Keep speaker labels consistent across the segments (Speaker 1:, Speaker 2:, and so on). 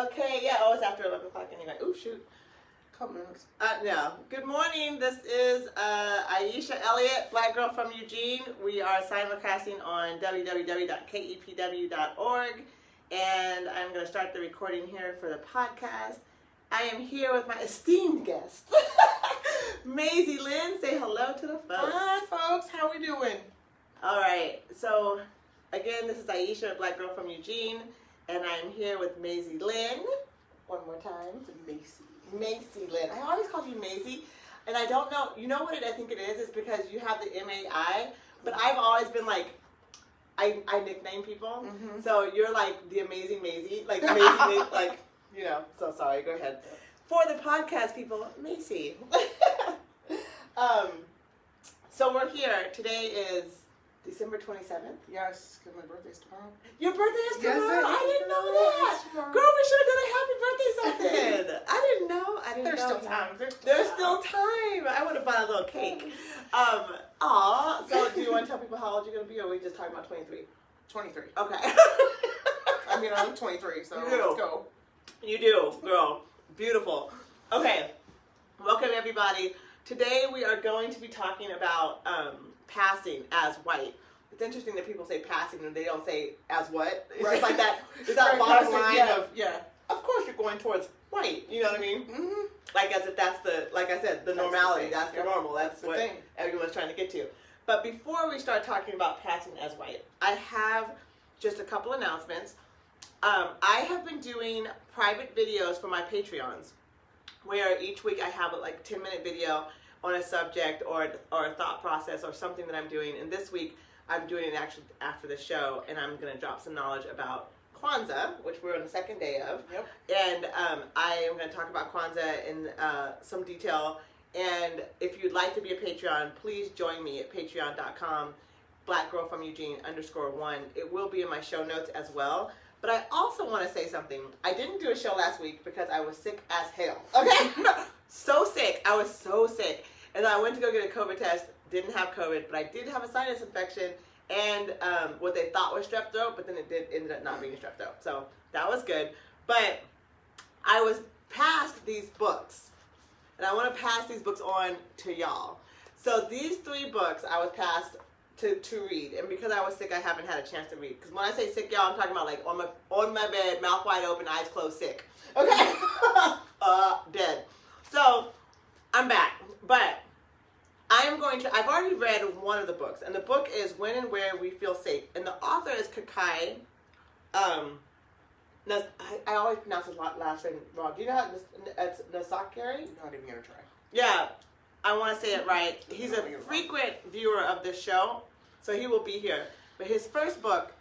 Speaker 1: Okay, yeah, oh, it's after 11 o'clock anyway. Ooh, shoot.
Speaker 2: Couple minutes.
Speaker 1: No. Good morning. This is Aisha Elliott, Black Girl from Eugene. We are simulcasting on www.kepw.org, and I'm going to start the recording here for the podcast. I am here with my esteemed guest, Maisie Lynn. Say hello to the folks.
Speaker 2: Hi, folks. How we doing?
Speaker 1: All right. So, again, this is Aisha, Black Girl from Eugene, and I'm here with Maisie Lynn. One more time. Maisie Lynn. I always call you Maisie, and I don't know. You know what I think it is? It's because you have the M-A-I, but I've always been like, I nickname people. Mm-hmm. So you're like the amazing Maisie, like Maisie, like, you know. So sorry. Go ahead. For the podcast people, Maisie. So we're here. Today is December 27th.
Speaker 2: Yes, because my birthday's tomorrow.
Speaker 1: Your birthday is tomorrow?
Speaker 2: Yes,
Speaker 1: I didn't know that. Girl, we should have done a happy birthday something. I didn't know.
Speaker 2: There's still time.
Speaker 1: There's still time. I would have bought a little cake. Aw. So do you want to tell people how old you're going to be, or are we just talking about 23?
Speaker 2: 23.
Speaker 1: Okay.
Speaker 2: I mean, I'm 23, so let's go.
Speaker 1: You do, girl. Beautiful. Okay. Welcome, everybody. Today we are going to be talking about passing as white. It's interesting that people say passing and they don't say as what. It's just like that. It's that bottom line of Of course you're going towards white. You know what I mean? Mm-hmm. Like as if that's the, like I said, the normality. That's the normal. That's what everyone's trying to get to. But before we start talking about passing as white, I have just a couple announcements. I have been doing private videos for my Patreons, where each week I have a 10-minute video on a subject or a thought process or something that I'm doing. And this week I'm doing it actually after the show, and I'm going to drop some knowledge about Kwanzaa, which we're on the second day of. Yep. And I am going to talk about Kwanzaa in some detail. And if you'd like to be a Patreon, please join me at patreon.com, blackgirlfromeugene_1. It will be in my show notes as well. But I also want to say something. I didn't do a show last week because I was sick as hell. Okay? So sick. I was so sick. And I went to go get a COVID test. Didn't have COVID, but I did have a sinus infection and what they thought was strep throat, but then it ended up not being strep throat. So that was good. But I was passed these books. And I want to pass these books on to y'all. So these 3 books I was passed to read, and because I was sick, I haven't had a chance to read. Because when I say sick, y'all, I'm talking about like on my bed, mouth wide open, eyes closed, sick. Okay, dead. So I'm back, but I've already read one of the books, and the book is When and Where We Feel Safe, and the author is Kakai. I always pronounce his last name wrong. Do you know how it's Nasakari?
Speaker 2: Not even gonna try.
Speaker 1: Yeah. I want to say it right. He's a frequent viewer of this show, so he will be here. But his first book,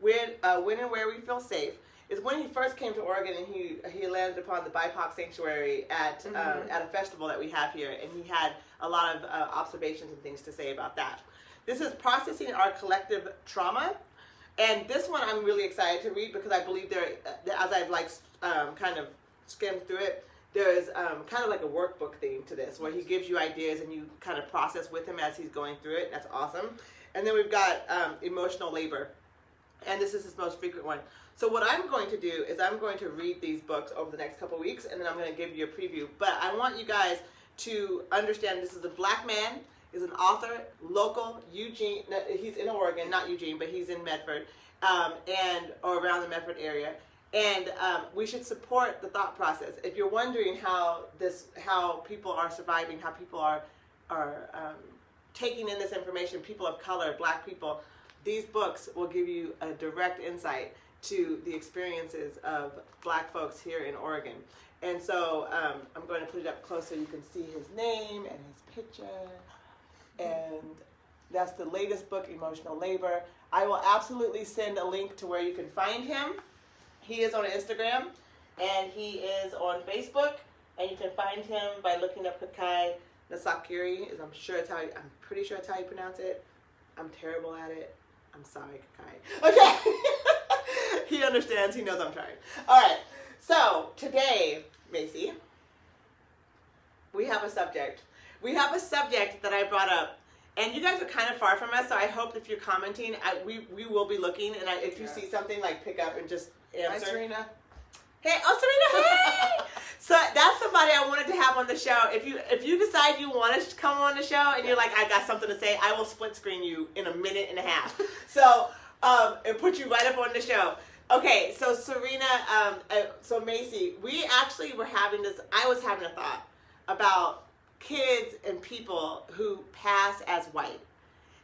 Speaker 1: When and Where We Feel Safe, is when he first came to Oregon, and he landed upon the BIPOC Sanctuary at a festival that we have here, and he had a lot of observations and things to say about that. This is Processing Our Collective Trauma, and this one I'm really excited to read because I believe as I've kind of skimmed through it, there's kind of like a workbook theme to this, where he gives you ideas and you kind of process with him as he's going through it. That's awesome. And then we've got Emotional Labor, and this is his most frequent one. So what I'm going to do is I'm going to read these books over the next couple weeks, and then I'm going to give you a preview. But I want you guys to understand this is a black man, is an author, local, Eugene. He's in Oregon, not Eugene, but he's in Medford, or around the Medford area. And we should support the thought process. If you're wondering how people are surviving, how people are taking in this information, people of color, black people, these books will give you a direct insight to the experiences of black folks here in Oregon. And so I'm going to put it up close so you can see his name and his picture. And that's the latest book, Emotional Labor. I will absolutely send a link to where you can find him. He is on Instagram, and he is on Facebook, and you can find him by looking up Kakai Nasakiri. I'm pretty sure that's how you pronounce it. I'm terrible at it. I'm sorry, Kakai. Okay. He understands. He knows I'm trying. All right. So today, Macy, we have a subject. We have a subject that I brought up. And you guys are kind of far from us, so I hope if you're commenting, we will be looking. And if you see something, pick up and just answer.
Speaker 2: Hi, Serena.
Speaker 1: Hey, oh, Serena, hey! So that's somebody I wanted to have on the show. If you decide you want to come on the show and you're like, I got something to say, I will split screen you in a minute and a half. So, and put you right up on the show. Okay, so Serena, so Macy, we actually were having this, I was having a thought about kids and people who pass as white.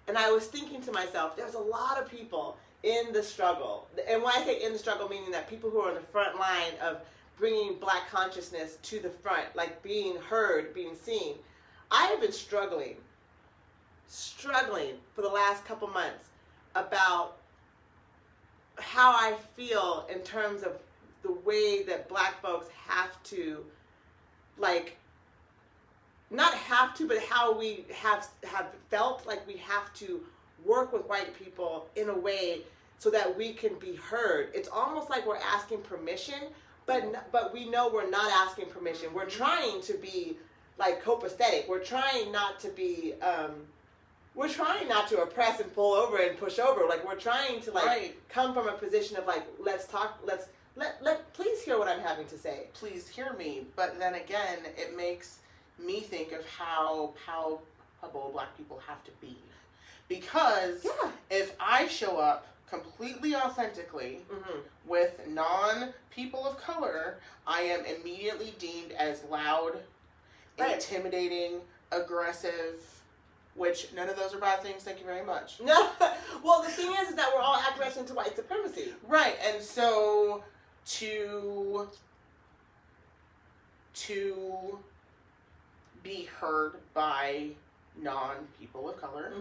Speaker 1: And I was thinking to myself, there's a lot of people in the struggle. And when I say in the struggle, meaning that people who are on the front line of bringing Black consciousness to the front, like being heard, being seen. I have been struggling for the last couple months about how I feel in terms of the way that Black folks have to, like, not have to, but how we have felt like we have to work with white people in a way so that we can be heard. It's almost like we're asking permission, but we know we're not asking permission. We're trying to be like copacetic. We're trying not to be, we're trying not to oppress and pull over and push over. Like, we're trying to come from a position of like, let's talk, please hear what I'm having to say.
Speaker 2: Please hear me. But then again, it makes me think of how palpable Black people have to be. Because if I show up completely authentically with non-people of color, I am immediately deemed as loud, intimidating, aggressive, which none of those are bad things, thank you very much.
Speaker 1: No, well, the thing is that we're all acquiescing to white supremacy.
Speaker 2: Right, and so to be heard by non-people of color,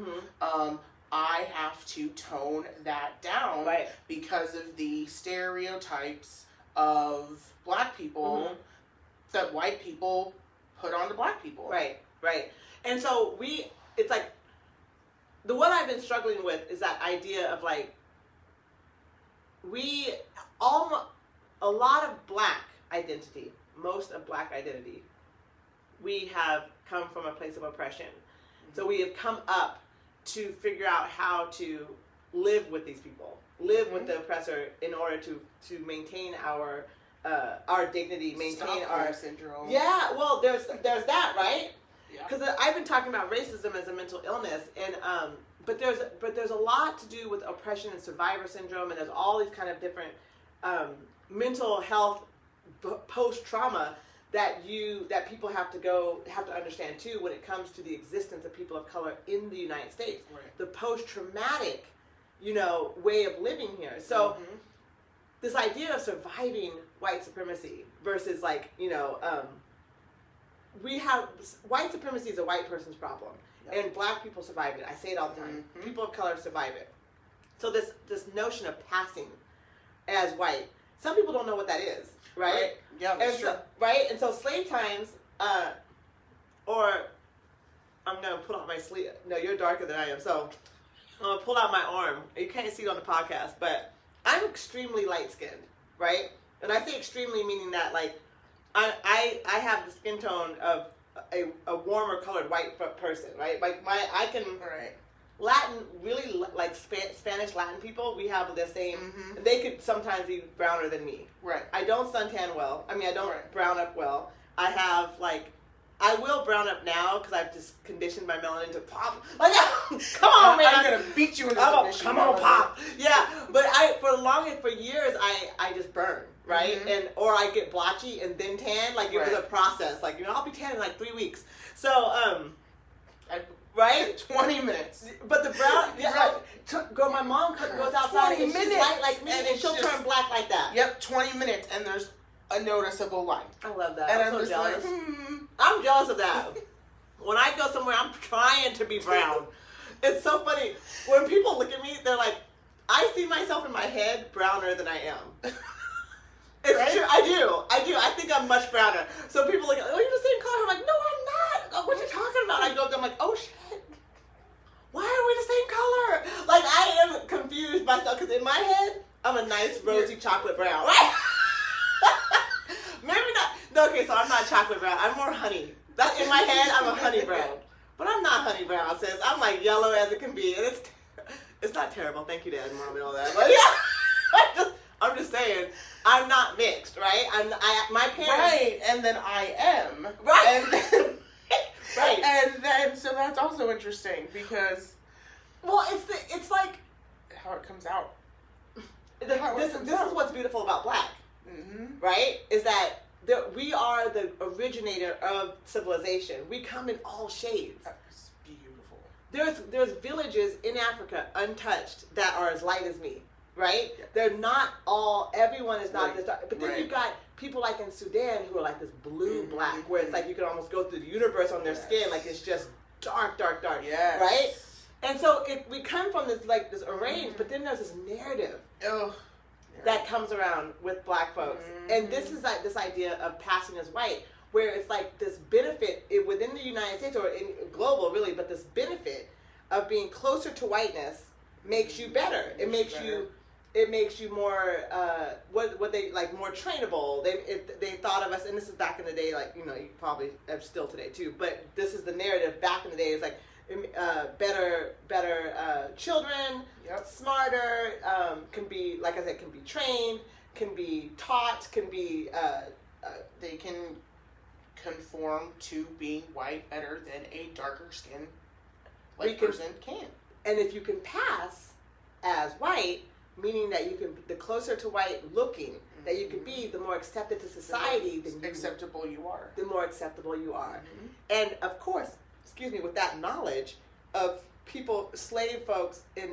Speaker 2: I have to tone that down because of the stereotypes of Black people that white people put on to Black people. Right.
Speaker 1: And so it's like, what I've been struggling with is that idea of like, a lot of Black identity, most of Black identity, we have come from a place of oppression. So we have come up to figure out how to live with these people, live with the oppressor in order to maintain our dignity, maintain our
Speaker 2: syndrome.
Speaker 1: Yeah, well, there's that, right? Because I've been talking about racism as a mental illness, and but there's a lot to do with oppression and survivor syndrome, and there's all these kind of different mental health post trauma that people have to understand too when it comes to the existence of people of color in the United States.
Speaker 2: Right. The
Speaker 1: post-traumatic, way of living here. So this idea of surviving white supremacy versus white supremacy is a white person's problem, and Black people survive it. I say it all the time. People of color survive it. So this notion of passing as white, some people don't know what that is. Right?
Speaker 2: Yeah, that's true.
Speaker 1: And so slave times, or I'm going to pull out my sleeve. No, you're darker than I am. So I'm going to pull out my arm. You can't see it on the podcast, but I'm extremely light-skinned, right? And I say extremely meaning that, like, I have the skin tone of a warmer colored white person, right? Like, I can...
Speaker 2: Right.
Speaker 1: Latin, really, like Spanish Latin people, we have the same, they could sometimes be browner than me.
Speaker 2: Right.
Speaker 1: I don't suntan well. I mean, I don't brown up well. I have, I will brown up now because I've just conditioned my melanin to pop. Like, come on, man.
Speaker 2: I'm going to beat you into submission.
Speaker 1: Come on, pop. Yeah, but for years, I just burn, right? Or I get blotchy and then tan. Like, it was a process. Like, I'll be tan in 3 weeks. So, right?
Speaker 2: 20 minutes.
Speaker 1: But the brown, girl, my mom goes outside and she's light like me, and she'll turn black like that.
Speaker 2: Yep, 20 minutes, and there's a noticeable line.
Speaker 1: I love that.
Speaker 2: And
Speaker 1: I'm so
Speaker 2: just
Speaker 1: jealous.
Speaker 2: like,
Speaker 1: I'm jealous of that. When I go somewhere, I'm trying to be brown. It's so funny. When people look at me, they're like, I see myself in my head browner than I am. It's true. I do. I think I'm much browner. So people look at, oh, you're the same color. I'm like, no, I'm not. What are you talking about? I'm like, oh, shit. Why are we the same color? Like, I am confused myself, because in my head, I'm a nice rosy chocolate brown. Right? Maybe not. No, okay, so I'm not chocolate brown. I'm more honey. In my head, I'm a honey brown. But I'm not honey brown, sis. I'm like yellow as it can be. And it's not terrible. Thank you, Dad and Mom and all that. But yeah, I'm just saying, I'm not mixed, right? My parents.
Speaker 2: Right, and then I am.
Speaker 1: Right.
Speaker 2: And then,
Speaker 1: right.
Speaker 2: And then, so that's also interesting because.
Speaker 1: Well, it's like.
Speaker 2: How it comes out.
Speaker 1: This is what's beautiful about Black, right? Is that we are the originator of civilization. We come in all shades.
Speaker 2: That's beautiful.
Speaker 1: There's villages in Africa untouched that are as light as me, right? Yeah. They're not all. Everyone is not this dark. But then you've got people like in Sudan who are like this blue black, where it's like you can almost go through the universe on their skin, like it's just dark, dark, dark.
Speaker 2: Yes.
Speaker 1: Right? And so we come from this this arrange, but then there's this narrative that comes around with Black folks, and this is like this idea of passing as white, where it's like this benefit within the United States or in global really, but this benefit of being closer to whiteness makes you better. It makes you more what they like more trainable. They thought of us, and this is back in the day, like you probably still today too. But this is the narrative back in the day. It's like. Better children, smarter, can be, like I said, can be trained, can be taught, can be...
Speaker 2: they can conform to being white better than a darker skin person can.
Speaker 1: And if you can pass as white, meaning that you can, the closer to white looking that you can be, the more accepted to society.
Speaker 2: The more acceptable you are.
Speaker 1: The more acceptable you are. And of course... with that knowledge of people, slave folks and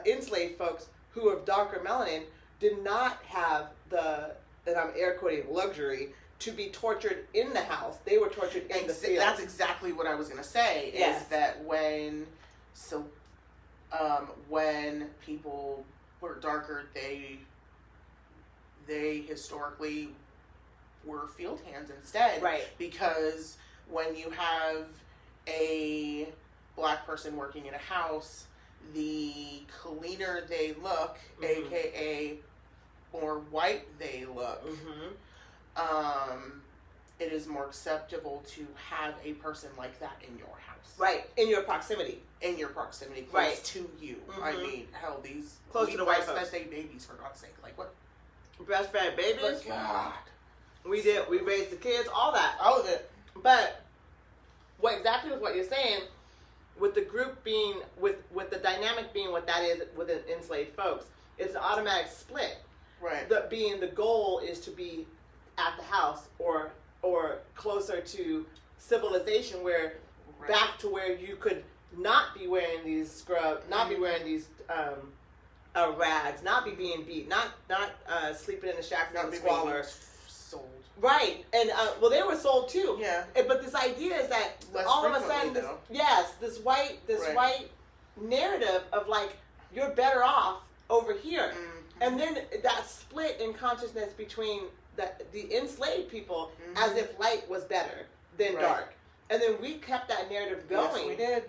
Speaker 1: enslaved folks who are darker melanin did not have and I'm air quoting, luxury to be tortured in the house. They were tortured in the field.
Speaker 2: That's exactly what I was going to say, is that when people were darker, they historically were field hands instead.
Speaker 1: Right.
Speaker 2: Because when you have a Black person working in a house, the cleaner they look, aka more white they look, it is more acceptable to have a person like that in your house.
Speaker 1: Right, in your proximity.
Speaker 2: Close to you. I mean, hell, these
Speaker 1: close to the white folks.
Speaker 2: breastfed babies, for God's sake. Like what?
Speaker 1: Breastfed babies?
Speaker 2: But God.
Speaker 1: We raised the kids, all that.
Speaker 2: All of it.
Speaker 1: But exactly what you're saying, with the group being with the dynamic being what that is with enslaved folks, it's an automatic split.
Speaker 2: Right.
Speaker 1: The goal is to be at the house or closer to civilization, where back to where you could not be wearing these scrubs, not be wearing these rags, not be being beat, not sleeping in the shacks, not be squalor.
Speaker 2: Sold.
Speaker 1: Right, and they were sold too.
Speaker 2: Yeah.
Speaker 1: But this idea is that
Speaker 2: less
Speaker 1: all of a sudden, this white narrative of like you're better off over here, and then that split in consciousness between the enslaved people, as if light was better than dark, and then we kept that narrative going.
Speaker 2: Yes, we did.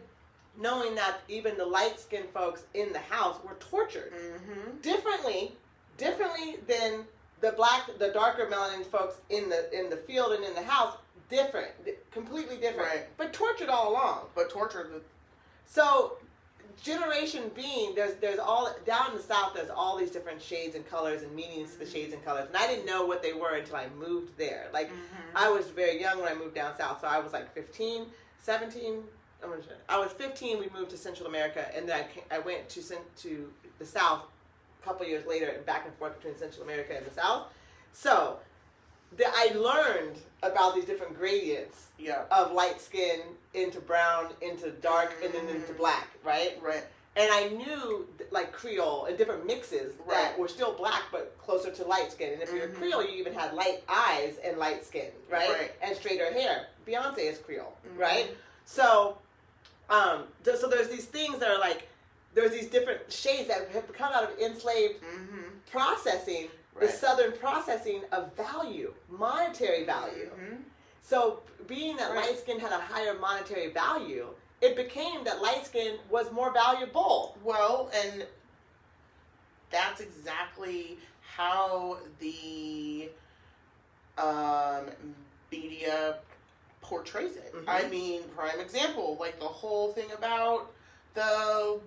Speaker 1: Knowing that even the light-skinned folks in the house were tortured differently than the darker melanin folks in the field and in the house, completely different, but tortured all along. So, generation being, there's all down in the South. There's all these different shades and colors and meanings to the shades and colors, and I didn't know what they were until I moved there. Like I was very young when I moved down south, so I was like 15, 17. I was 15. We moved to Central America, and then I went to the South a couple years later, and back and forth between Central America and the South. So I learned about these different gradients of light skin into brown, into dark, and then into black, right?
Speaker 2: Right.
Speaker 1: And I knew like Creole and different mixes that were still black but closer to light skin. And if you're Creole, you even had light eyes and light skin, right? And straighter hair. Beyonce is Creole, right? So, so there's these things that are like, there's these different shades that have come out of enslaved processing, the Southern processing of value, monetary value. So being that light skin had a higher monetary value, it became that light skin was more valuable.
Speaker 2: Well, and that's exactly how the media portrays it. I mean, prime example, like the whole thing about the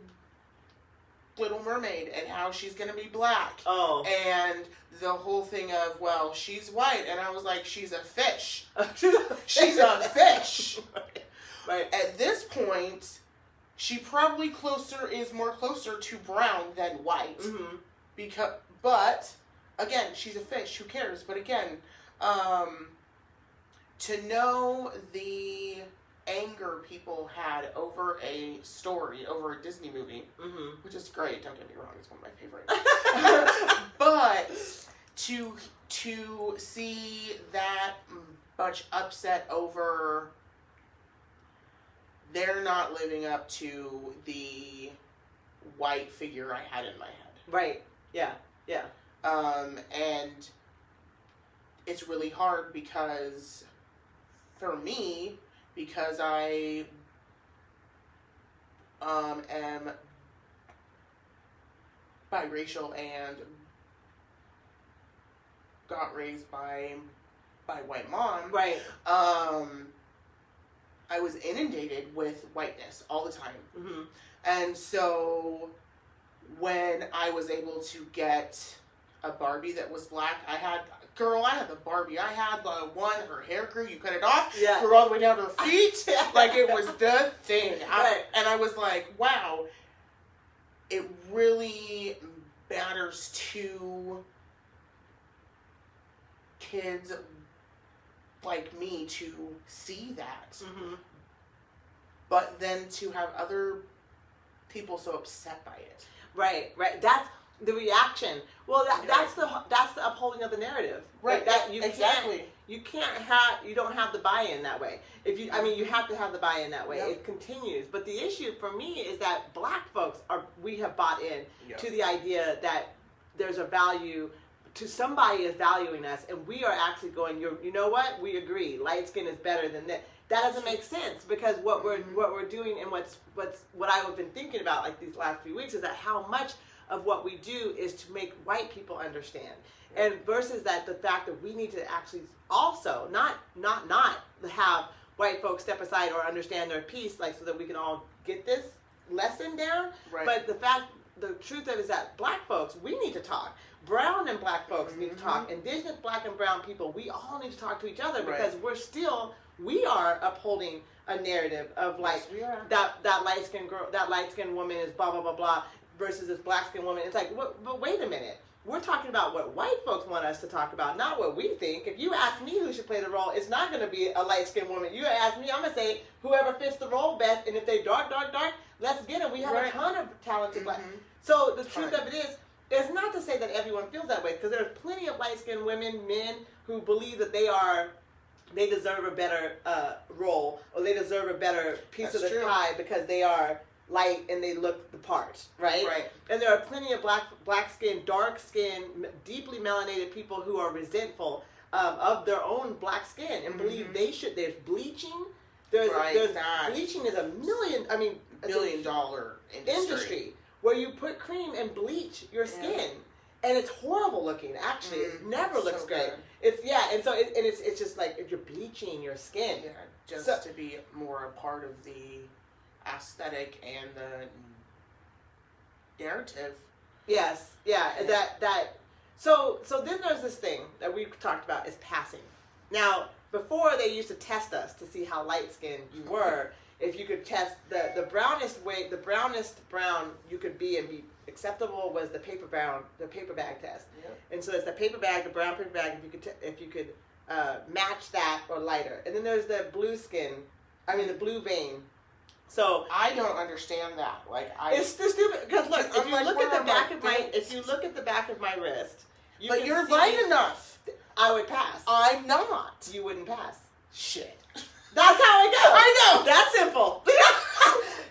Speaker 2: Little Mermaid and how she's gonna be black.
Speaker 1: Oh.
Speaker 2: And the whole thing of, well, she's white, and I was like, she's a fish. She's a fish.
Speaker 1: Right.
Speaker 2: At this point, she probably is more closer to brown than white.
Speaker 1: Mm-hmm.
Speaker 2: But again, she's a fish. Who cares? But again, to know the anger people had over a story, over a Disney movie, which is great. Don't get me wrong; it's one of my favorites. But to see that much upset over they're not living up to the white figure I had in my head.
Speaker 1: Right. Yeah. Yeah.
Speaker 2: And it's really hard because, for me, because I am biracial and got raised by white mom.
Speaker 1: Right.
Speaker 2: I was inundated with whiteness all the time.
Speaker 1: Mm-hmm.
Speaker 2: And so when I was able to get a Barbie that was black, I had the Barbie. I had the one, her hair grew, you cut it off, grew all the way down to her feet. Like, it was the thing. And I was like, wow, it really matters to kids like me to see that.
Speaker 1: Mm-hmm.
Speaker 2: But then to have other people so upset by it.
Speaker 1: Right. That's the reaction. Well, that's the upholding of the narrative.
Speaker 2: Right.
Speaker 1: Like that you
Speaker 2: exactly.
Speaker 1: You don't have the buy-in that way. You have to have the buy-in that way. Yep. It continues. But the issue for me is that black folks we have bought in to the idea that there's a value to somebody is valuing us, and we are actually going, you know what? We agree. Light skin is better than that. That doesn't make sense, because what we're doing and what I've been thinking about like these last few weeks is that how much of what we do is to make white people understand, and versus that the fact that we need to actually also not have white folks step aside or understand their piece, like so that we can all get this lesson down. Right. But the truth of it is that black folks, we need to talk. Brown and black folks need to talk. Indigenous black and brown people, we all need to talk to each other, because we are upholding a narrative of like that light skinned girl, that light skinned woman is blah blah blah blah versus this black skinned woman. It's like, but wait a minute. We're talking about what white folks want us to talk about, not what we think. If you ask me who should play the role, it's not going to be a light-skinned woman. You ask me, I'm going to say whoever fits the role best, and if they dark, let's get them. We have a ton of talented black. So the truth of it is, it's not to say that everyone feels that way, because there's plenty of light-skinned women, men, who believe that they deserve a better role, or they deserve a better piece of the pie because they are light and they look the part, right? Right. And there are plenty of black skin, dark skin, deeply melanated people who are resentful of their own black skin and believe they should. There's bleaching. There's bleaching is $1 billion
Speaker 2: industry
Speaker 1: where you put cream and bleach your skin. And it's horrible looking. Actually, it never looks great. Good. It's just like if you're bleaching your skin,
Speaker 2: to be more a part of the aesthetic and the narrative.
Speaker 1: Yes, yeah. So then there's this thing that we talked about is passing. Now, before they used to test us to see how light skinned you were. If you could test the brownest brown you could be and be acceptable was the paper bag test. Yep. And so it's the brown paper bag. If you could match that or lighter. And then there's the the blue vein. So
Speaker 2: I don't understand that.
Speaker 1: It's stupid because look, if you look at the back of my wrist,
Speaker 2: you're light enough.
Speaker 1: I would pass.
Speaker 2: I'm not.
Speaker 1: You wouldn't pass.
Speaker 2: Shit.
Speaker 1: That's how it goes.
Speaker 2: I know.
Speaker 1: That's simple.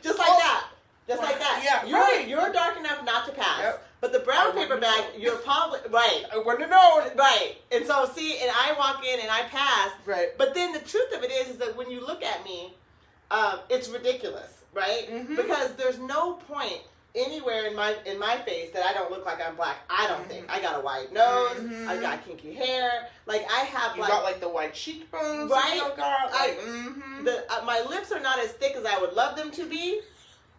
Speaker 1: Just like that. Just like that.
Speaker 2: Yeah.
Speaker 1: You're dark enough not to pass. Yep. But the brown paper bag, you're probably right.
Speaker 2: I wouldn't have known.
Speaker 1: Right. And so and I walk in and I pass.
Speaker 2: Right.
Speaker 1: But then the truth of it is that when you look at me, it's ridiculous, right? Mm-hmm. Because there's no point anywhere in my face that I don't look like I'm black. I don't think. I got a white nose. I got kinky hair. Like I have
Speaker 2: you got the white cheekbones.
Speaker 1: Right. My lips are not as thick as I would love them to be.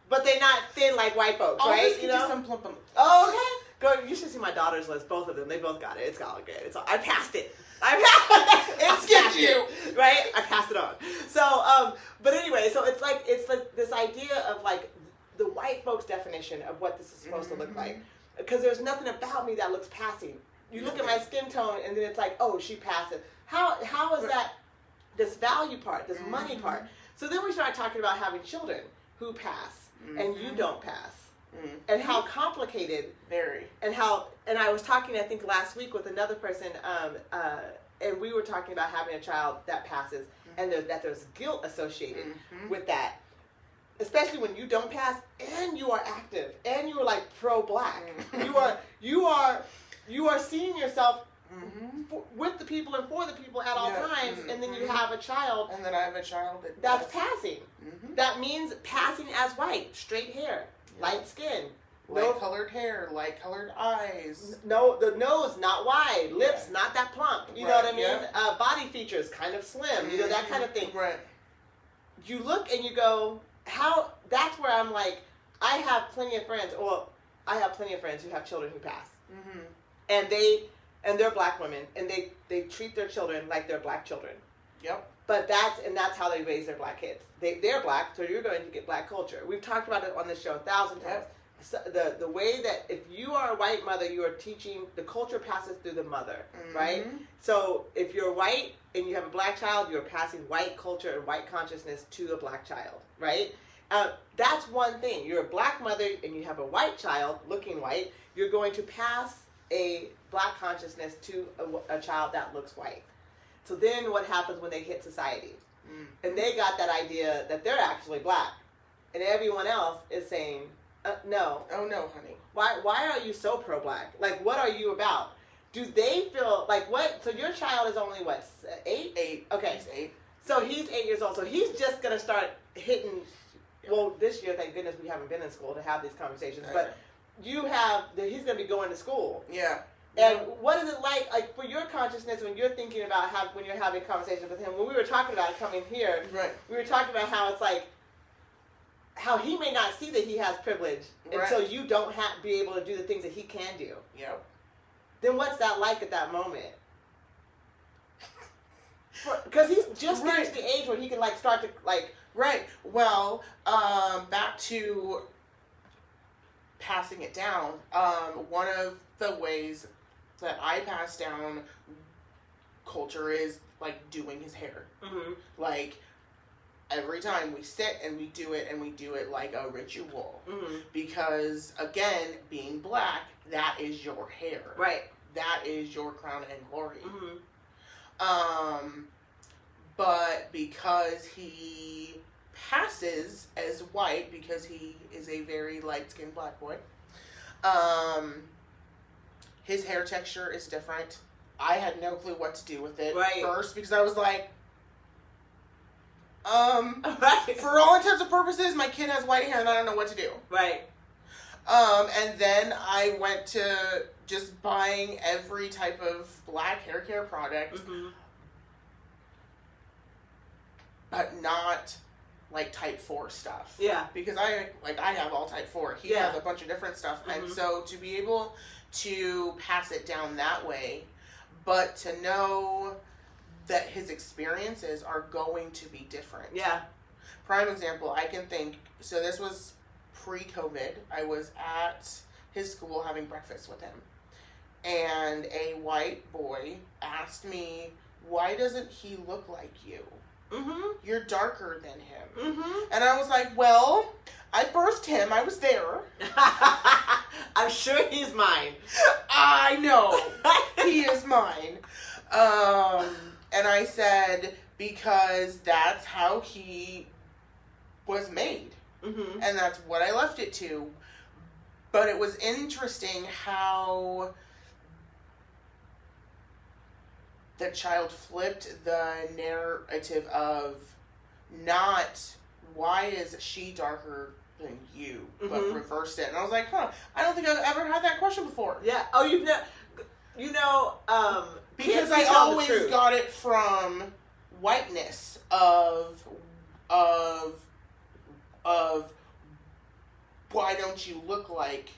Speaker 1: but they're not thin like white folks,
Speaker 2: I'll
Speaker 1: right?
Speaker 2: just give you some plump.
Speaker 1: Oh, okay. Go. You should see my daughter's list. Both of them. They both got it. It's all good. I passed it. It skipped you, right? I passed it on. So, but anyway, so it's like this idea of like the white folks' definition of what this is supposed to look like, because there's nothing about me that looks passing. You look at my skin tone, and then it's like, oh, she passes. How is that? This value part, this money part. So then we start talking about having children who pass, and you don't pass. And how complicated,
Speaker 2: very,
Speaker 1: and I was talking, I think last week with another person, and we were talking about having a child that passes, and there's guilt associated with that, especially when you don't pass and you are active and you are like pro-black. You are seeing yourself with the people and for the people at all times, and then you have a child,
Speaker 2: and then I have a child
Speaker 1: that's passing. That means passing as white, straight hair. Light skin,
Speaker 2: light-colored hair, light-colored eyes.
Speaker 1: No, the nose not wide, lips not that plump. You know what I mean? Body features kind of slim. You know, that kind of thing.
Speaker 2: Right.
Speaker 1: You look and you go, how? That's where I'm like, I have plenty of friends. Well, I have plenty of friends who have children who pass, and they're black women, and they treat their children like they're black children.
Speaker 2: Yep.
Speaker 1: But that's how they raise their black kids. They're black, so you're going to get black culture. We've talked about it on this show 1,000 times. So the way that if you are a white mother, you are teaching, the culture passes through the mother, right? So if you're white and you have a black child, you're passing white culture and white consciousness to a black child, right? That's one thing. You're a black mother and you have a white child, looking white, you're going to pass a black consciousness to a child that looks white. So then what happens when they hit society? And they got that idea that they're actually black. And everyone else is saying, no.
Speaker 2: Oh, no, honey.
Speaker 1: Why are you so pro-black? Like, what are you about? Do they feel, like, what? So your child is only, what, 8?
Speaker 2: 8.
Speaker 1: Okay.
Speaker 2: He's 8.
Speaker 1: So he's 8 years old. So he's just going to start hitting, well, this year, thank goodness we haven't been in school to have these conversations. But he's going to be going to school.
Speaker 2: Yeah.
Speaker 1: And what is it like for your consciousness when you're thinking about when you're having conversations with him? When we were talking about coming here, we were talking about how it's like, how he may not see that he has privilege until you don't be able to do the things that he can do.
Speaker 2: Yep.
Speaker 1: Then what's that like at that moment? Because he's just getting to the age where he can start to
Speaker 2: Right. Well, back to passing it down. One of the ways that I pass down culture is doing his hair. Every time we sit and we do it like a ritual. Because again, being black, that is your hair.
Speaker 1: Right.
Speaker 2: That is your crown and glory. But because he passes as white, because he is a very light-skinned black boy, his hair texture is different. I had no clue what to do with it first, because I was like, for all intents and purposes, my kid has white hair and I don't know what to do.
Speaker 1: Right.
Speaker 2: And then I went to just buying every type of black hair care product, but not type 4 stuff.
Speaker 1: Yeah.
Speaker 2: Because I have all type 4. He has a bunch of different stuff. And so to be able to pass it down that way, but to know that his experiences are going to be different.
Speaker 1: Yeah.
Speaker 2: Prime example, I can think, so this was pre-COVID. I was at his school having breakfast with him. And a white boy asked me, why doesn't he look like you? You're darker than him. And I was like, well, I birthed him. I was there.
Speaker 1: I'm sure he's mine.
Speaker 2: I know. He is mine. And I said, because that's how he was made. And that's what I left it to. But it was interesting how the child flipped the narrative of not, why is she darker than you, but reversed it. And I was like, I don't think I've ever had that question before.
Speaker 1: Yeah. Oh,
Speaker 2: because I always got it from whiteness of why don't you look like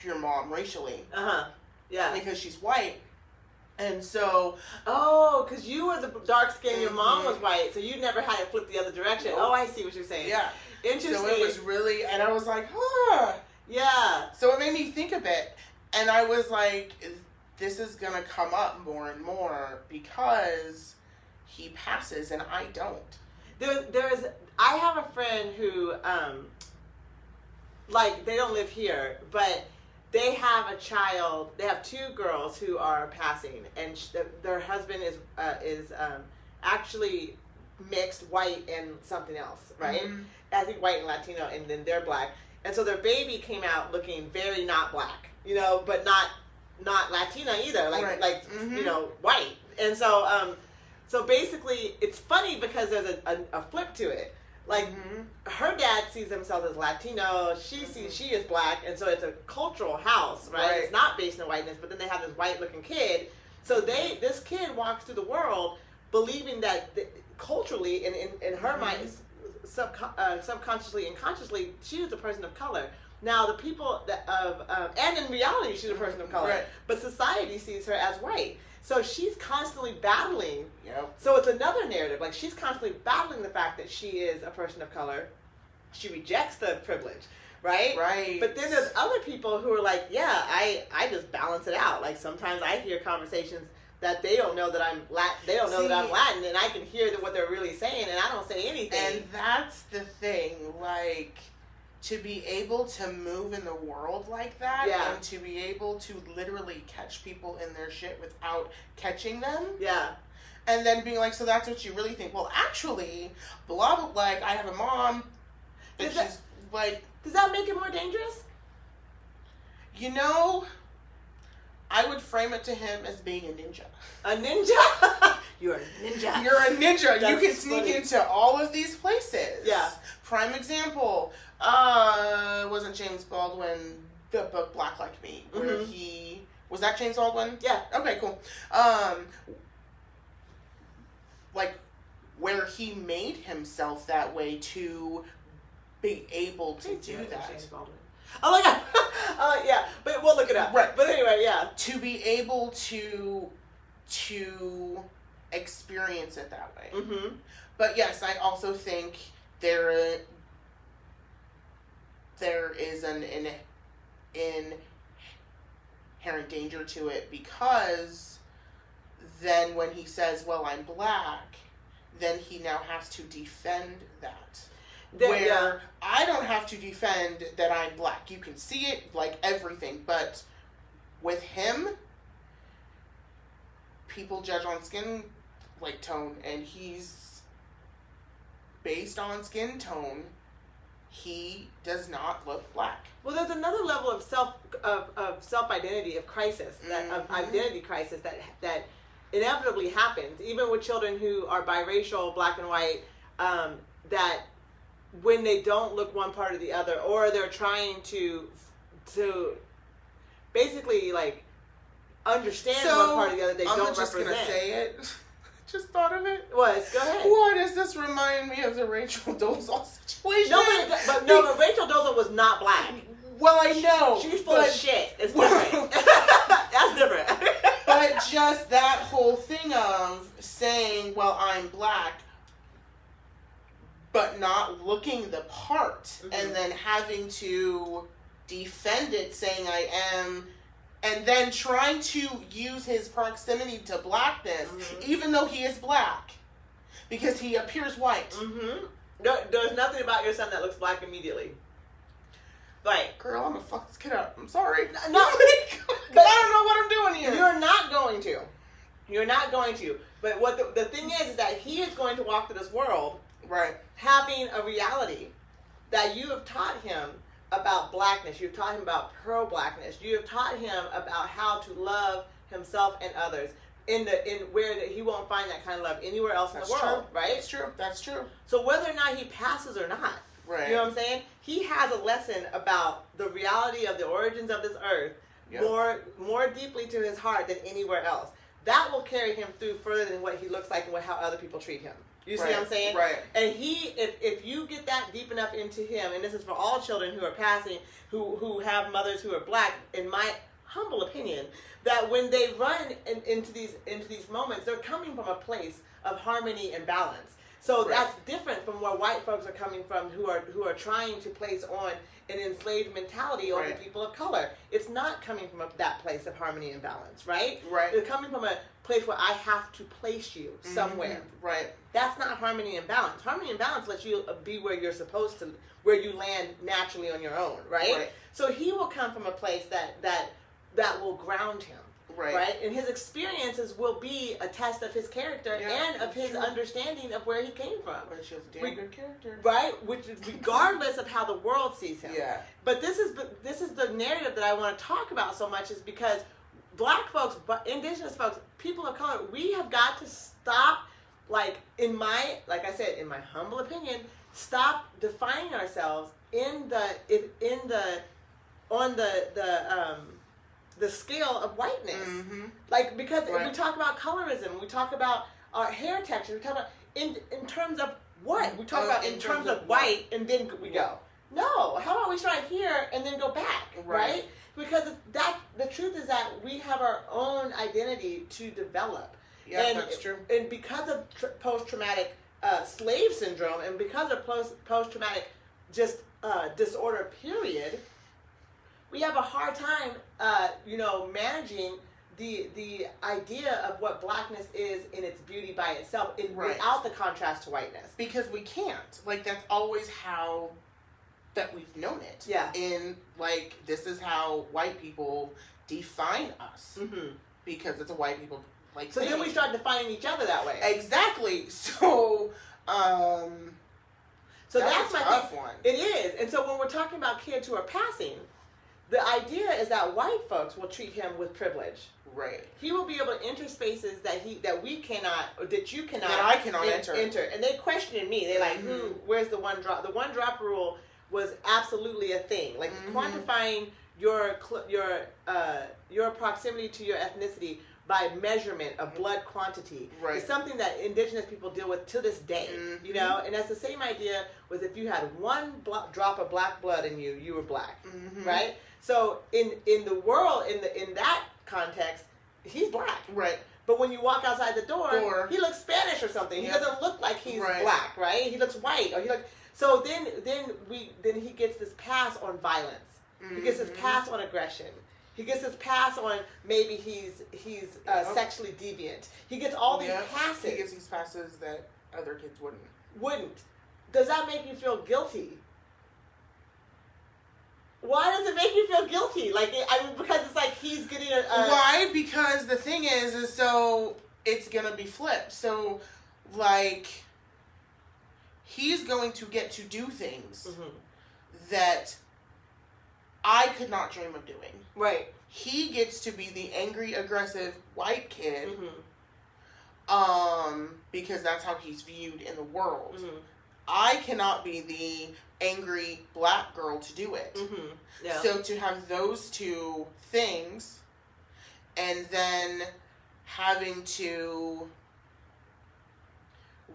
Speaker 2: your mom racially?
Speaker 1: Yeah.
Speaker 2: Because she's white. And so...
Speaker 1: Oh, because you were the dark skin, your mom was white, so you never had it flip the other direction.
Speaker 2: Nope.
Speaker 1: Oh, I see what you're saying.
Speaker 2: Yeah.
Speaker 1: Interesting.
Speaker 2: So it was really... And I was like, huh.
Speaker 1: Yeah.
Speaker 2: So it made me think a bit. And I was like, this is going to come up more and more because he passes and I don't.
Speaker 1: I have a friend who, like, they don't live here, but they have a child. They have two girls who are passing, and their husband is actually mixed white and something else, right? Mm-hmm. I think white and Latino, and then they're black. And so their baby came out looking very not black, but not Latina either, like white. And so so basically it's funny because there's a flip to it. Like, her dad sees himself as Latino, she sees she is black, and so it's a cultural house, right? It's not based in whiteness, but then they have this white-looking kid. So this kid walks through the world believing that culturally, and in her mind, subconsciously and consciously, she is a person of color. Now, the people and in reality, she's a person of color, but society sees her as white. So she's constantly battling.
Speaker 2: Yep.
Speaker 1: So it's another narrative. Like, she's constantly battling the fact that she is a person of color. She rejects the privilege, right?
Speaker 2: Right.
Speaker 1: But then there's other people who are like, yeah, I just balance it out. Like, sometimes I hear conversations that they don't know that I'm that I'm Latin, and I can hear what they're really saying, and I don't say anything.
Speaker 2: And that's the thing, like, to be able to move in the world like that, and to be able to literally catch people in their shit without catching them.
Speaker 1: Yeah.
Speaker 2: And then being like, so that's what you really think. Well, actually, blah, blah, like, I have a mom, and she's like...
Speaker 1: Does that make it more dangerous?
Speaker 2: I would frame it to him as being a ninja.
Speaker 1: A ninja? You're a ninja.
Speaker 2: You're a ninja.
Speaker 1: That's
Speaker 2: you can sneak into all of these places.
Speaker 1: Yeah.
Speaker 2: Prime example, wasn't James Baldwin the book Black Like Me, where he... Was that James Baldwin?
Speaker 1: Yeah.
Speaker 2: Okay, cool. Like, where he made himself that way to be able to do that.
Speaker 1: James Baldwin. Oh my god. Yeah, but we'll look it up.
Speaker 2: Right.
Speaker 1: But anyway, yeah.
Speaker 2: To be able to experience it that way.
Speaker 1: Mm-hmm.
Speaker 2: But yes, I also think there is an inherent danger to it, because then when he says, well, I'm black, then he now has to defend that. I don't have to defend that I'm black. You can see it, like everything. But with him, people judge on skin tone, and he's based on skin tone. He does not look black.
Speaker 1: Well, there's another level of self identity, of crisis, of identity crisis that inevitably happens, even with children who are biracial, black and white, that when they don't look one part or the other, or they're trying to basically understand one part or the other, they don't represent.
Speaker 2: I'm just gonna say it. Just thought of it.
Speaker 1: What? Go ahead.
Speaker 2: Why does this remind me of the Rachel Dolezal situation?
Speaker 1: But Rachel Dolezal was not black.
Speaker 2: Well, I know.
Speaker 1: She's full of shit. It's different. That's different.
Speaker 2: But just that whole thing of saying, well, I'm black, but not looking the part, and then having to defend it, saying I am, and then trying to use his proximity to blackness, even though he is black, because he appears white.
Speaker 1: There's nothing about your son that looks black immediately. Like,
Speaker 2: girl, I'm gonna fuck this kid up. I'm sorry.
Speaker 1: No,
Speaker 2: but I don't know what I'm doing here.
Speaker 1: You're not going to. You're not going to. But what the thing is that he is going to walk through this world,
Speaker 2: right,
Speaker 1: having a reality that you have taught him about blackness. You've taught him about pro-blackness. You have taught him about how to love himself and others in where he won't find that kind of love anywhere else in the world. Right?
Speaker 2: That's true. That's true.
Speaker 1: So whether or not he passes or not,
Speaker 2: right?
Speaker 1: You know what I'm saying? He has a lesson about the reality of the origins of this earth more deeply to his heart than anywhere else. That will carry him through further than what he looks like and how other people treat him. You see what I'm saying?
Speaker 2: Right.
Speaker 1: And if you get that deep enough into him, and this is for all children who are passing, who have mothers who are black, in my humble opinion, that when they run into these moments, they're coming from a place of harmony and balance. So that's different from where white folks are coming from, who are trying to place on an enslaved mentality on the people of color. It's not coming from that place of harmony and balance, right?
Speaker 2: Right.
Speaker 1: It's coming from a place where I have to place you somewhere.
Speaker 2: Right.
Speaker 1: That's not harmony and balance. Harmony and balance lets you be where you're supposed to, where you land naturally on your own, right? So he will come from a place that will ground him. Right. And his experiences will be a test of his character and of his understanding of where he came from.
Speaker 2: Which is a damn good character.
Speaker 1: Right? Which is regardless of how the world sees him.
Speaker 2: Yeah.
Speaker 1: But this is the narrative that I want to talk about so much, is because black folks, indigenous folks, people of color, we have got to stop, like I said, in my humble opinion, stop defining ourselves the scale of whiteness. Like, because we talk about colorism, we talk about our hair texture, we talk about in terms of what? We talk about in terms of white, and then we go. No, how about we start here and then go back, right? Because the truth is that we have our own identity to develop.
Speaker 2: Yeah, that's true.
Speaker 1: And because of post-traumatic slave syndrome, and because of post-traumatic disorder, period, we have a hard time, managing the idea of what blackness is in its beauty by itself, without the contrast to whiteness.
Speaker 2: Because we can't. Like, that's always how that we've known it.
Speaker 1: Yeah.
Speaker 2: In, like, this is how white people define us. Because it's a white people, like,
Speaker 1: so
Speaker 2: thing.
Speaker 1: then we start defining each other that way.
Speaker 2: Exactly. So, that's
Speaker 1: my
Speaker 2: tough
Speaker 1: thing.
Speaker 2: one.
Speaker 1: It is. And so when we're talking about kids who are passing, the idea is that white folks will treat him with privilege.
Speaker 2: Right.
Speaker 1: He will be able to enter spaces that we cannot, or that you cannot,
Speaker 2: that I cannot enter.
Speaker 1: And they questioned me. They like, where's the one drop? The one drop rule was absolutely a thing. Like, quantifying your proximity to your ethnicity by measurement of blood quantity is something that indigenous people deal with to this day. You know, and that's the same idea with if you had one drop of black blood in you, you were black, right? So in the world, in that context, he's black,
Speaker 2: right?
Speaker 1: But when you walk outside the door, he looks Spanish or something. He doesn't look like he's black, right? He looks white, or so then he gets this pass on violence. He gets this pass on aggression. He gets this pass on maybe he's sexually deviant. He gets all these passes.
Speaker 2: He gets these passes that other kids wouldn't.
Speaker 1: Does that make you feel guilty? Why does it make you feel guilty? Because it's like he's getting a...
Speaker 2: Why? Because the thing is so it's going to be flipped. So, like, he's going to get to do things that I could not dream of doing.
Speaker 1: Right.
Speaker 2: He gets to be the angry, aggressive white kid, because that's how he's viewed in the world. I cannot be the angry black girl to do it. Yeah. So to have those two things, and then having to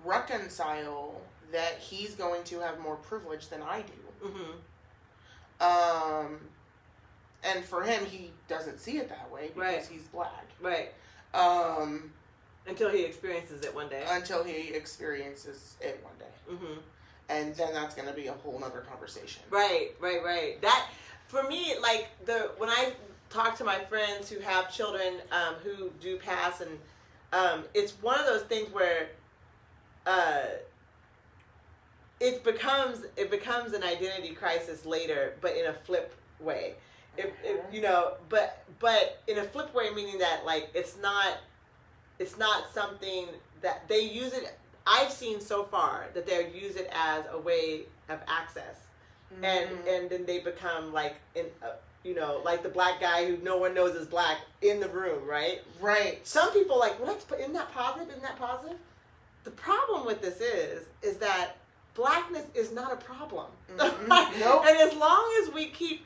Speaker 2: reconcile that he's going to have more privilege than I do. And for him, he doesn't see it that way because he's black. Right.
Speaker 1: Until he experiences it one day.
Speaker 2: Until he experiences it one day. And then that's going to be a whole nother conversation.
Speaker 1: Right. That, for me, like, when I talk to my friends who have children who do pass, and it's one of those things where it becomes an identity crisis later, but in a flip way. But in a flip way, meaning that, like, it's not something that they use it. I've seen so far that they use it as a way of access, and then they become like like the black guy who no one knows is black in the room, right?
Speaker 2: Right.
Speaker 1: Some people like, isn't that positive? Isn't that positive? The problem with this is that blackness is not a problem.
Speaker 2: Nope.
Speaker 1: And as long as we keep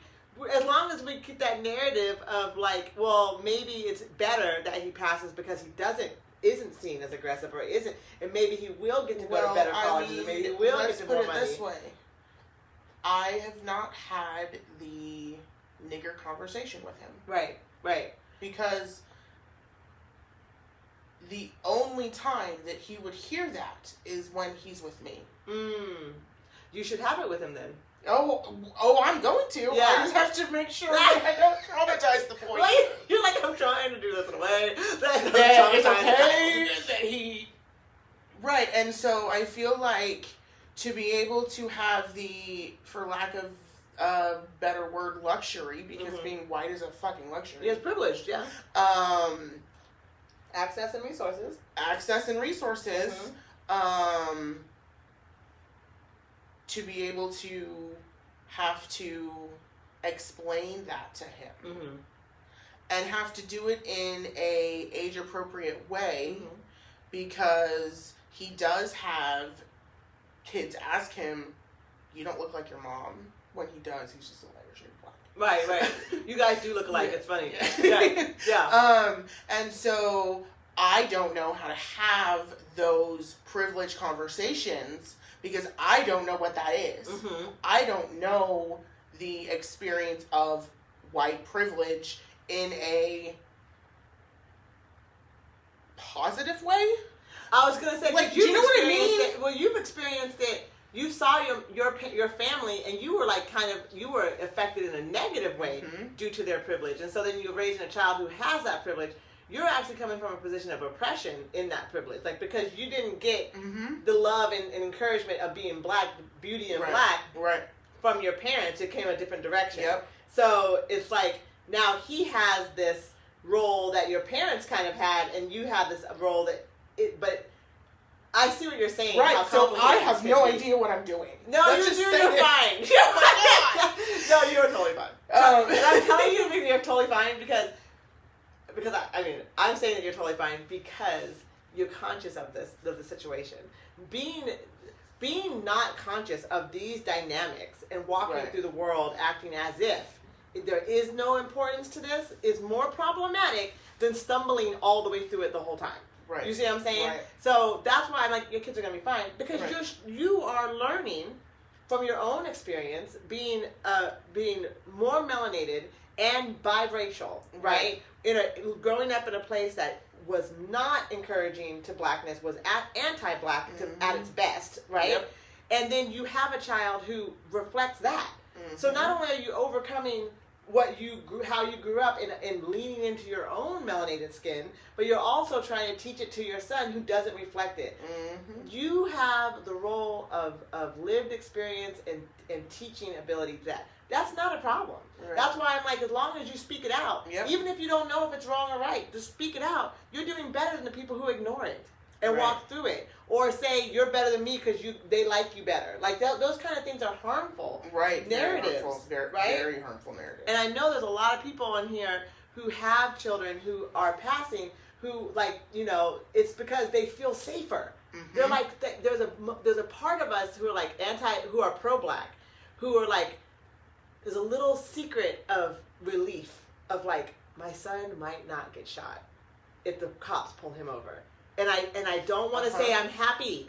Speaker 1: as long as we keep that narrative of like, well, maybe it's better that he passes because he isn't seen as aggressive or isn't, and maybe he will get to go to better colleges, and maybe he will get to more money.
Speaker 2: Let's put it this way. I have not had the nigger conversation with him.
Speaker 1: Right.
Speaker 2: Because the only time that he would hear that is when he's with me.
Speaker 1: You should have it with him then.
Speaker 2: Oh, I'm going to.
Speaker 1: Yeah.
Speaker 2: I just have to make sure that I don't traumatize the point.
Speaker 1: You're like, I'm trying to do this in a way that
Speaker 2: it's okay that he... Right, and so I feel like to be able to have the, for lack of a better word, luxury, because being white is a fucking luxury.
Speaker 1: It's privileged, yeah. Access and resources.
Speaker 2: To be able to have to explain that to him. And have to do it in a age-appropriate way, because he does have kids ask him, "You don't look like your mom." When he does, he's just a lighter shade of black.
Speaker 1: Right. You guys do look alike. It's funny.
Speaker 2: Yeah. And so I don't know how to have those privileged conversations because I don't know what that is. I don't know the experience of white privilege in a positive way.
Speaker 1: I was gonna say,
Speaker 2: like, do you know what I mean?
Speaker 1: Well, you've experienced it. You saw your family, and you were like you were affected in a negative way due to their privilege, and so then you're raising a child who has that privilege. You're actually coming from a position of oppression in that privilege, like because you didn't get the love and encouragement of being black, beauty and black from your parents. It came a different direction.
Speaker 2: Yep.
Speaker 1: So it's like now he has this role that your parents kind of had, and you have this role but I see what you're saying.
Speaker 2: Right, so I have no idea what I'm doing.
Speaker 1: No, you're fine. Oh my God. No, you're totally fine. And I'm telling you you're totally fine because I'm saying that you're totally fine because you're conscious of the situation. Being not conscious of these dynamics and walking through the world acting as if there is no importance to this is more problematic than stumbling all the way through it the whole time.
Speaker 2: Right.
Speaker 1: You see what I'm saying?
Speaker 2: Right.
Speaker 1: So that's why I'm like, your kids are going to be fine. Because you are learning from your own experience being more melanated and biracial, right? Growing up in a place that was not encouraging to blackness, was anti-black at its best, right? Yep. And then you have a child who reflects that. So not only are you overcoming how you grew up and leaning into your own melanated skin, but you're also trying to teach it to your son who doesn't reflect it. You have the role of lived experience and teaching ability that's not a problem. Right. That's why I'm like, as long as you speak it out, even if you don't know if it's wrong or right, just speak it out. You're doing better than the people who ignore it and walk through it, or say you're better than me because they like you better. Like those kind of things are harmful.
Speaker 2: Right.
Speaker 1: Narratives.
Speaker 2: Very harmful narratives.
Speaker 1: And I know there's a lot of people in here who have children who are passing who it's because they feel safer. They're like there's a part of us who are who are pro-black, who are like there's a little secret of relief of like my son might not get shot if the cops pull him over. And I don't want to say I'm happy,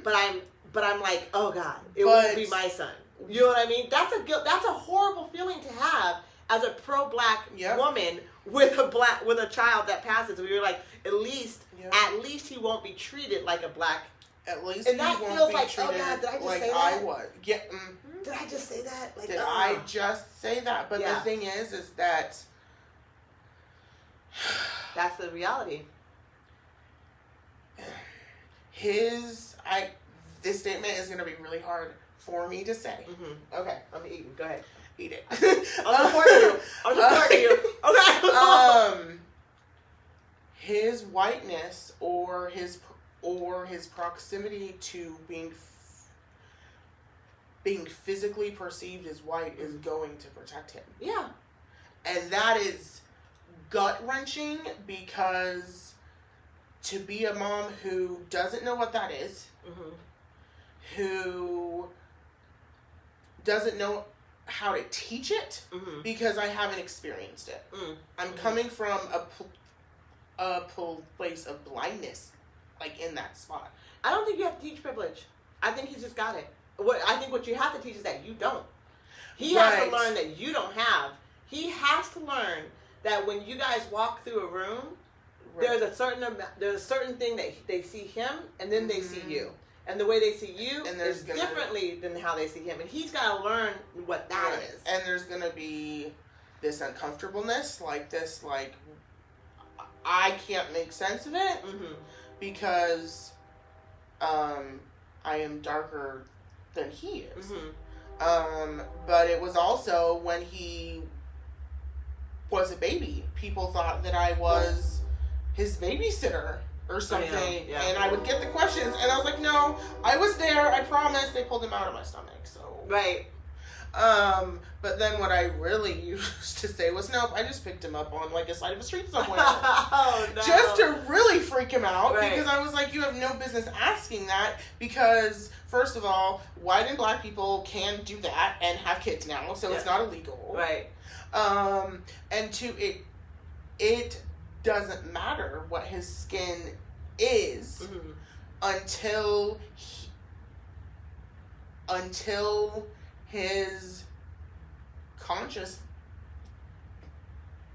Speaker 1: but I'm like, oh God, it won't be my son. You know what I mean? That's a horrible feeling to have as a pro-black woman with a child that passes. Where you're like, at least he won't be treated like a black.
Speaker 2: At least
Speaker 1: and that
Speaker 2: he won't
Speaker 1: feels
Speaker 2: be
Speaker 1: like,
Speaker 2: treated
Speaker 1: oh God, did I just
Speaker 2: like
Speaker 1: say that?
Speaker 2: I was. Yeah.
Speaker 1: Did I just say that? Like,
Speaker 2: did I just say that? But the thing is that
Speaker 1: that's the reality.
Speaker 2: This statement is going to be really hard for me to say.
Speaker 1: Okay, I'm eating. Go ahead.
Speaker 2: Eat it.
Speaker 1: I'm supporting you. Okay.
Speaker 2: His whiteness or his proximity to being physically perceived as white is going to protect him. Yeah. And that is gut-wrenching because to be a mom who doesn't know what that is, who doesn't know how to teach it because I haven't experienced it. I'm coming from a place of blindness, like in that spot.
Speaker 1: I don't think you have to teach privilege. I think he's just got it. I think what you have to teach is that you don't. He has to learn that you don't have. He has to learn that when you guys walk through a room, there's a certain thing that they see him, and then they see you. And the way they see you is differently than how they see him. And he's got to learn what that is.
Speaker 2: And there's going to be this uncomfortableness, like this, like, I can't make sense of it because I am darker than he is. But it was also when he was a baby, people thought that I was his babysitter or something, and I would get the questions, and I was like, no, I was there, I promise. They pulled him out of my stomach, so.
Speaker 1: Right.
Speaker 2: But then what I really used to say was, nope, I just picked him up on, like, a side of a street somewhere.
Speaker 1: Oh, no.
Speaker 2: Just to really freak him out, because I was like, you have no business asking that, because, first of all, white and black people can do that and have kids now, so it's not illegal.
Speaker 1: Right.
Speaker 2: And two, it doesn't matter what his skin is until his conscious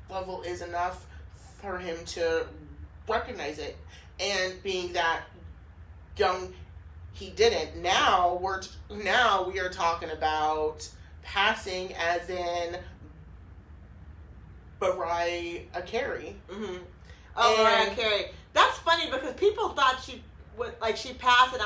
Speaker 2: level is enough for him to recognize it. And being that young, he didn't. Now we are talking about passing, as in Mariah Carey.
Speaker 1: Mariah Carey. That's funny because people thought she would, like, she passed, and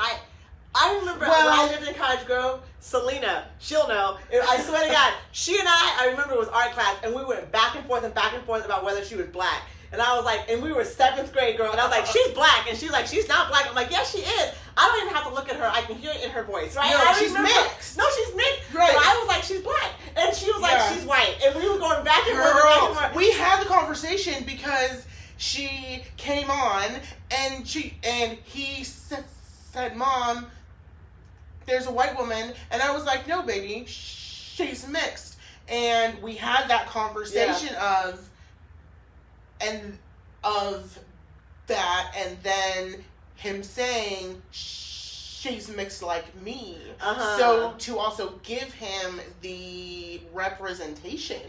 Speaker 1: I remember when I lived in Cottage Grove, Selena, she'll know. I swear to God, she and I remember it was art class, and we went back and forth about whether she was black. And I was like, and we were 7th grade girl, and I was like, she's black, and she's like, she's not black. I'm like, yes, she is. I don't even have to look at her. I can hear it in her voice, right?
Speaker 2: No, she's mixed.
Speaker 1: No, she's mixed.
Speaker 2: Right.
Speaker 1: But I was like, she's black, and she was like, she's white, and we were going back and forth.
Speaker 2: We had the conversation because she came on, and he said, Mom, there's a white woman, and I was like, no, baby, she's mixed. And we had that conversation of that, and then him saying she's mixed like me. So to also give him the representation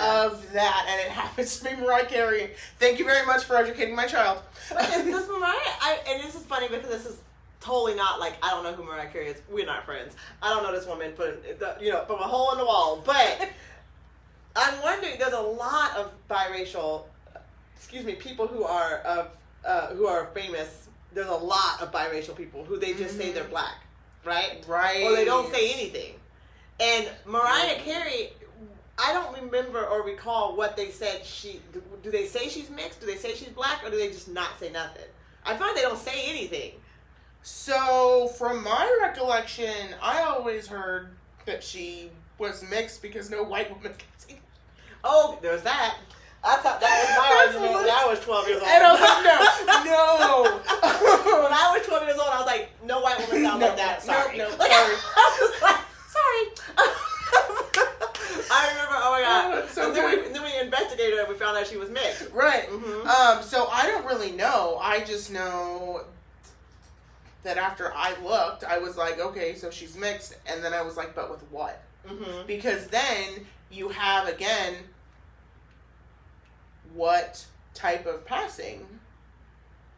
Speaker 2: of that, and it happens to be Mariah Carey. Thank you very much for educating my child.
Speaker 1: Is this Mariah? And this is funny because this is totally not like, I don't know who Mariah Carey is. We're not friends. I don't know this woman from a hole in the wall. But I'm wondering, there's a lot of biracial, people who are famous. There's a lot of biracial people who they just say they're black, right?
Speaker 2: Right.
Speaker 1: Or they don't say anything. And Mariah Carey, I don't remember or recall what they said do they say she's mixed? Do they say she's black? Or do they just not say nothing? I find they don't say anything.
Speaker 2: So, from my recollection, I always heard that she was mixed because no white woman can see.
Speaker 1: Oh, there's that. I thought that was my argument when I was 12 years old.
Speaker 2: And I was like, no.
Speaker 1: When I was 12 years old, I was like, no white woman sounds like that. Sorry.
Speaker 2: No,
Speaker 1: like,
Speaker 2: sorry.
Speaker 1: I was like, sorry. I remember, oh my God.
Speaker 2: Oh, so
Speaker 1: and then we investigated her and we found out she was mixed.
Speaker 2: Right. So I don't really know. I just know that after I looked, I was like, okay, so she's mixed. And then I was like, but with what? Because then you have, again, what type of passing?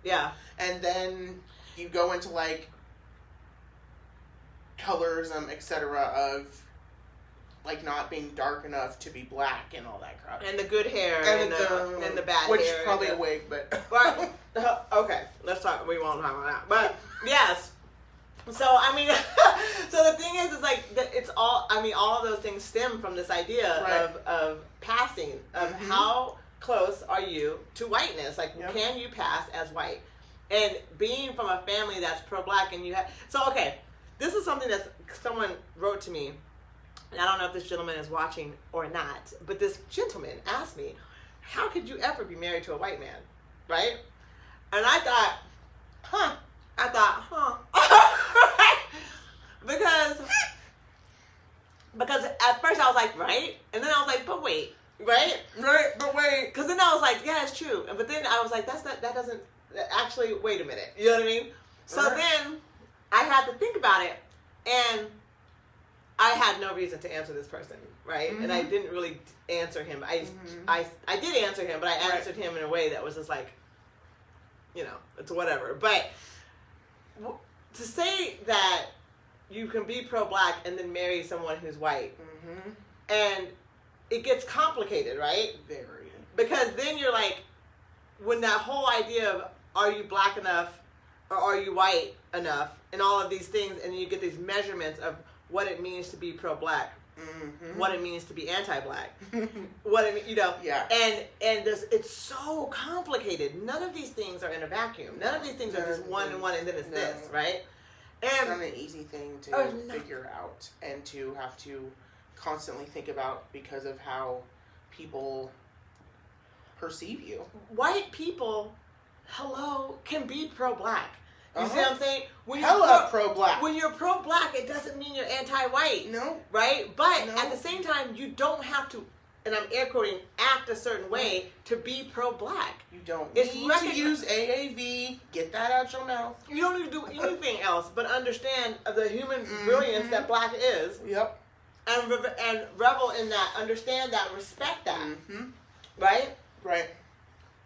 Speaker 1: Yeah.
Speaker 2: And then you go into, like, colorism, etc., of, like, not being dark enough to be black and all that crap.
Speaker 1: And the good hair and the bad
Speaker 2: which
Speaker 1: hair.
Speaker 2: Which probably a wig, but...
Speaker 1: Okay, let's talk. We won't talk about that. But, yes. So, I mean, so the thing is like, it's all, I mean, all of those things stem from this idea of passing, of how close are you to whiteness? Like, can you pass as white? And being from a family that's pro-black, and you have, so, okay, this is something that someone wrote to me, and I don't know if this gentleman is watching or not, but this gentleman asked me, how could you ever be married to a white man, right? And I thought, because Because at first I was like, right? And then I was like, but wait, right?
Speaker 2: Right, but wait.
Speaker 1: Because then I was like, yeah, it's true. But then I was like, that doesn't, actually, wait a minute. You know what I mean? So then I had to think about it, and I had no reason to answer this person, right? And I didn't really answer him. I did answer him, but I answered him in a way that was just like, you know, it's whatever. But to say that you can be pro-black and then marry someone who's white, and it gets complicated, right?
Speaker 2: Very.
Speaker 1: Because then you're like, when that whole idea of are you black enough or are you white enough and all of these things, and then you get these measurements of what it means to be pro-black, what it means to be anti-black, what it mean, you know, and this, it's so complicated. None of these things are in a vacuum. None of these things are just one and one, and then it's this, right? And
Speaker 2: it's not an easy thing to figure out and to have to constantly think about because of how people perceive you.
Speaker 1: White people, can be pro-black. You see what I'm saying? When
Speaker 2: pro-black.
Speaker 1: When you're pro-black, it doesn't mean you're anti-white.
Speaker 2: No.
Speaker 1: Right? But at the same time, you don't have to, and I'm air quoting, act a certain way to be pro-black.
Speaker 2: You don't need to use AAV. Get that out your mouth.
Speaker 1: You don't need to do anything else but understand the human brilliance that black is.
Speaker 2: Yep.
Speaker 1: And revel in that, understand that, respect that. Right?
Speaker 2: Right.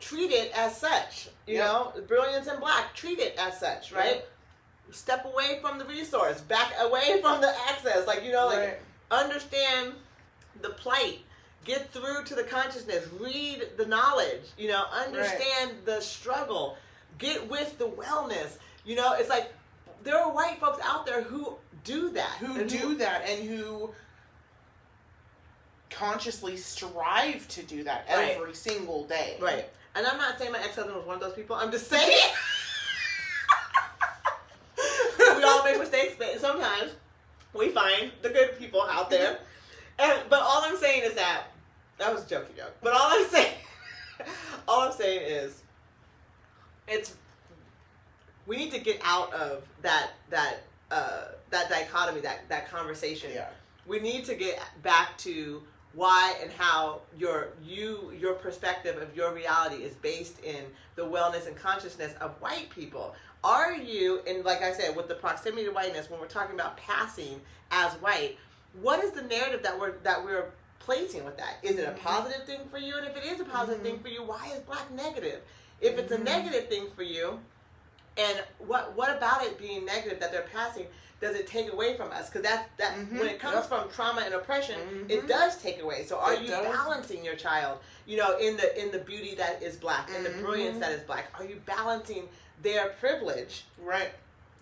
Speaker 1: Treat it as such, you know, brilliance in black, treat it as such, right? Step away from the resource, back away from the access, like, you know, like, understand the plight, get through to the consciousness, read the knowledge, you know, understand the struggle, get with the wellness, you know, it's like, there are white folks out there who do that.
Speaker 2: And who consciously strive to do that every single day.
Speaker 1: Right. And I'm not saying my ex-husband was one of those people. I'm just saying. We all make mistakes, but sometimes we find the good people out there. But all I'm saying is that was a jokey joke. But all I'm saying is, we need to get out of that dichotomy, that conversation.
Speaker 2: Yeah.
Speaker 1: We need to get back to why and how your perspective of your reality is based in the wellness and consciousness of white people. Are you, and like I said, with the proximity to whiteness, when we're talking about passing as white, what is the narrative that we're placing with that? Is it a positive thing for you? And if it is a positive thing for you, why is black negative? If it's a negative thing for you, and what about it being negative that they're passing? Does it take away from us? Because when it comes from trauma and oppression, it does take away. So are you balancing your child, you know, in the beauty that is black, in the brilliance that is black? Are you balancing their privilege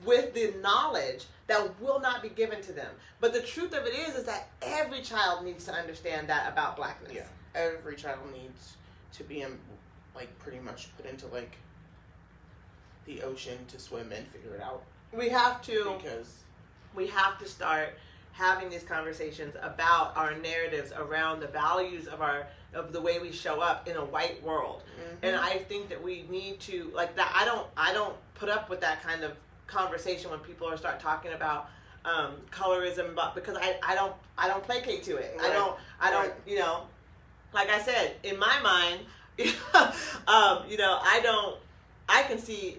Speaker 1: with the knowledge that will not be given to them? But the truth of it is that every child needs to understand that about blackness.
Speaker 2: Yeah, every child needs to be pretty much put into the ocean to swim and figure it out.
Speaker 1: We have to,
Speaker 2: because
Speaker 1: we have to start having these conversations about our narratives around the values of the way we show up in a white world. And I think that we need to, like, that I don't put up with that kind of conversation when people start talking about colorism, but because I don't placate to it. I don't you know, like I said, in my mind, you know, I can see,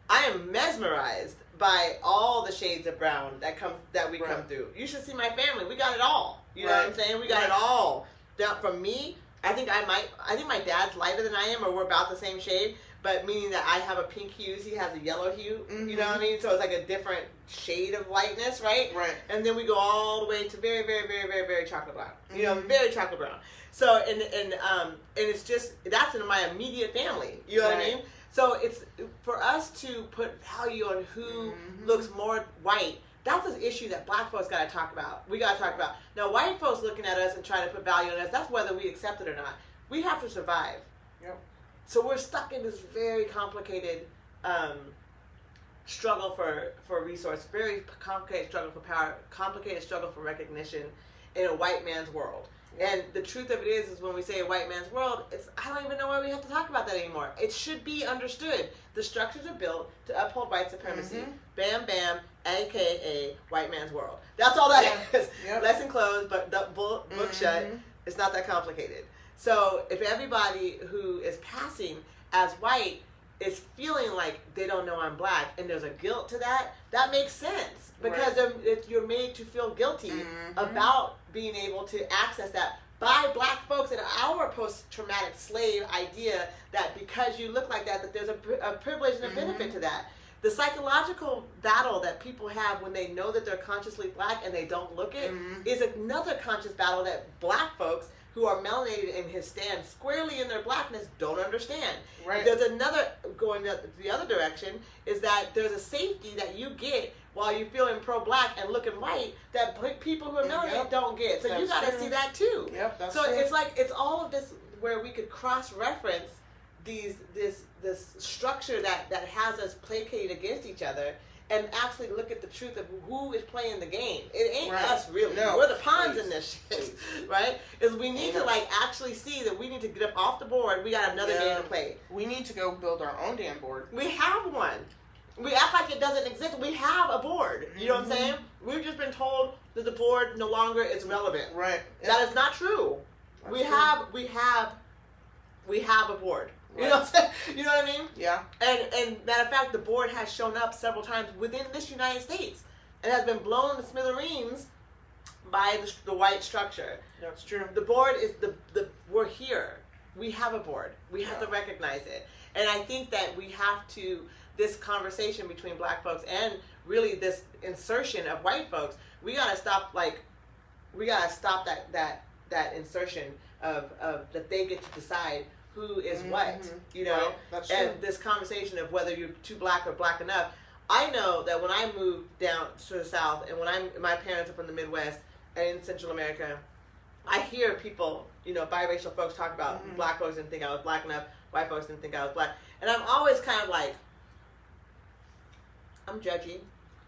Speaker 1: I am mesmerized by all the shades of brown that we come through. You should see my family. We got it all. You know what I'm saying? We got it all. Down from me, I think my dad's lighter than I am, or we're about the same shade, but meaning that I have a pink hue, he has a yellow hue. You know what I mean? So it's like a different shade of lightness, right? Right. And then we go all the way to very, very, very, very, very chocolate brown. You know, very chocolate brown. So and it's just, that's in my immediate family. You know what I mean? So it's for us to put value on who looks more white. That's an issue that black folks got to talk about. We got to talk about. Now, white folks looking at us and trying to put value on us, that's whether we accept it or not. We have to survive. Yep. So we're stuck in this very complicated struggle for resource, very complicated struggle for power, complicated struggle for recognition in a white man's world. And the truth of it is when we say a white man's world, I don't even know why we have to talk about that anymore. It should be understood. The structures are built to uphold white supremacy. Bam, bam, a.k.a. white man's world. That's all that is. Yep. Lesson closed, but the book shut. It's not that complicated. So if everybody who is passing as white is feeling like they don't know I'm black and there's a guilt to that, that makes sense. Because you're made to feel guilty about being able to access that by black folks in our post-traumatic slave idea that because you look like that, that there's a privilege and a benefit to that. The psychological battle that people have when they know that they're consciously black and they don't look it is another conscious battle that black folks who are melanated and has stand squarely in their blackness don't understand. Right. There's another, going the other direction, is that there's a safety that you get while you're feeling pro-black and looking white that people who are melanated don't get. So you got to see that too. Yep, that's true. It's like, it's all of this where we could cross-reference this structure that has us placated against each other and actually look at the truth of who is playing the game. It ain't us really. No, we're the pawns in this shit, right? Is we need to actually see that we need to get up off the board. We got another game to play.
Speaker 2: We need to go build our own damn board.
Speaker 1: We have one. We act like it doesn't exist. We have a board. You know what I'm saying? We've just been told that the board no longer is relevant.
Speaker 2: Right.
Speaker 1: That is not true. We have a board. Right. You know what I'm saying? You know what I mean?
Speaker 2: Yeah.
Speaker 1: And matter of fact, the board has shown up several times within this United States and has been blown to smithereens by the white structure.
Speaker 2: That's true.
Speaker 1: The board is we're here. We have a board. We have to recognize it. And I think that we have to, this conversation between black folks and really this insertion of white folks, we gotta stop that insertion of that they get to decide who is what, you know,
Speaker 2: right. That's true.
Speaker 1: And this conversation of whether you're too black or black enough. I know that when I moved down to the South and when my parents are from the Midwest and in Central America, I hear people, you know, biracial folks talk about black folks didn't think I was black enough, white folks didn't think I was black. And I'm always kind of like, I'm judgy.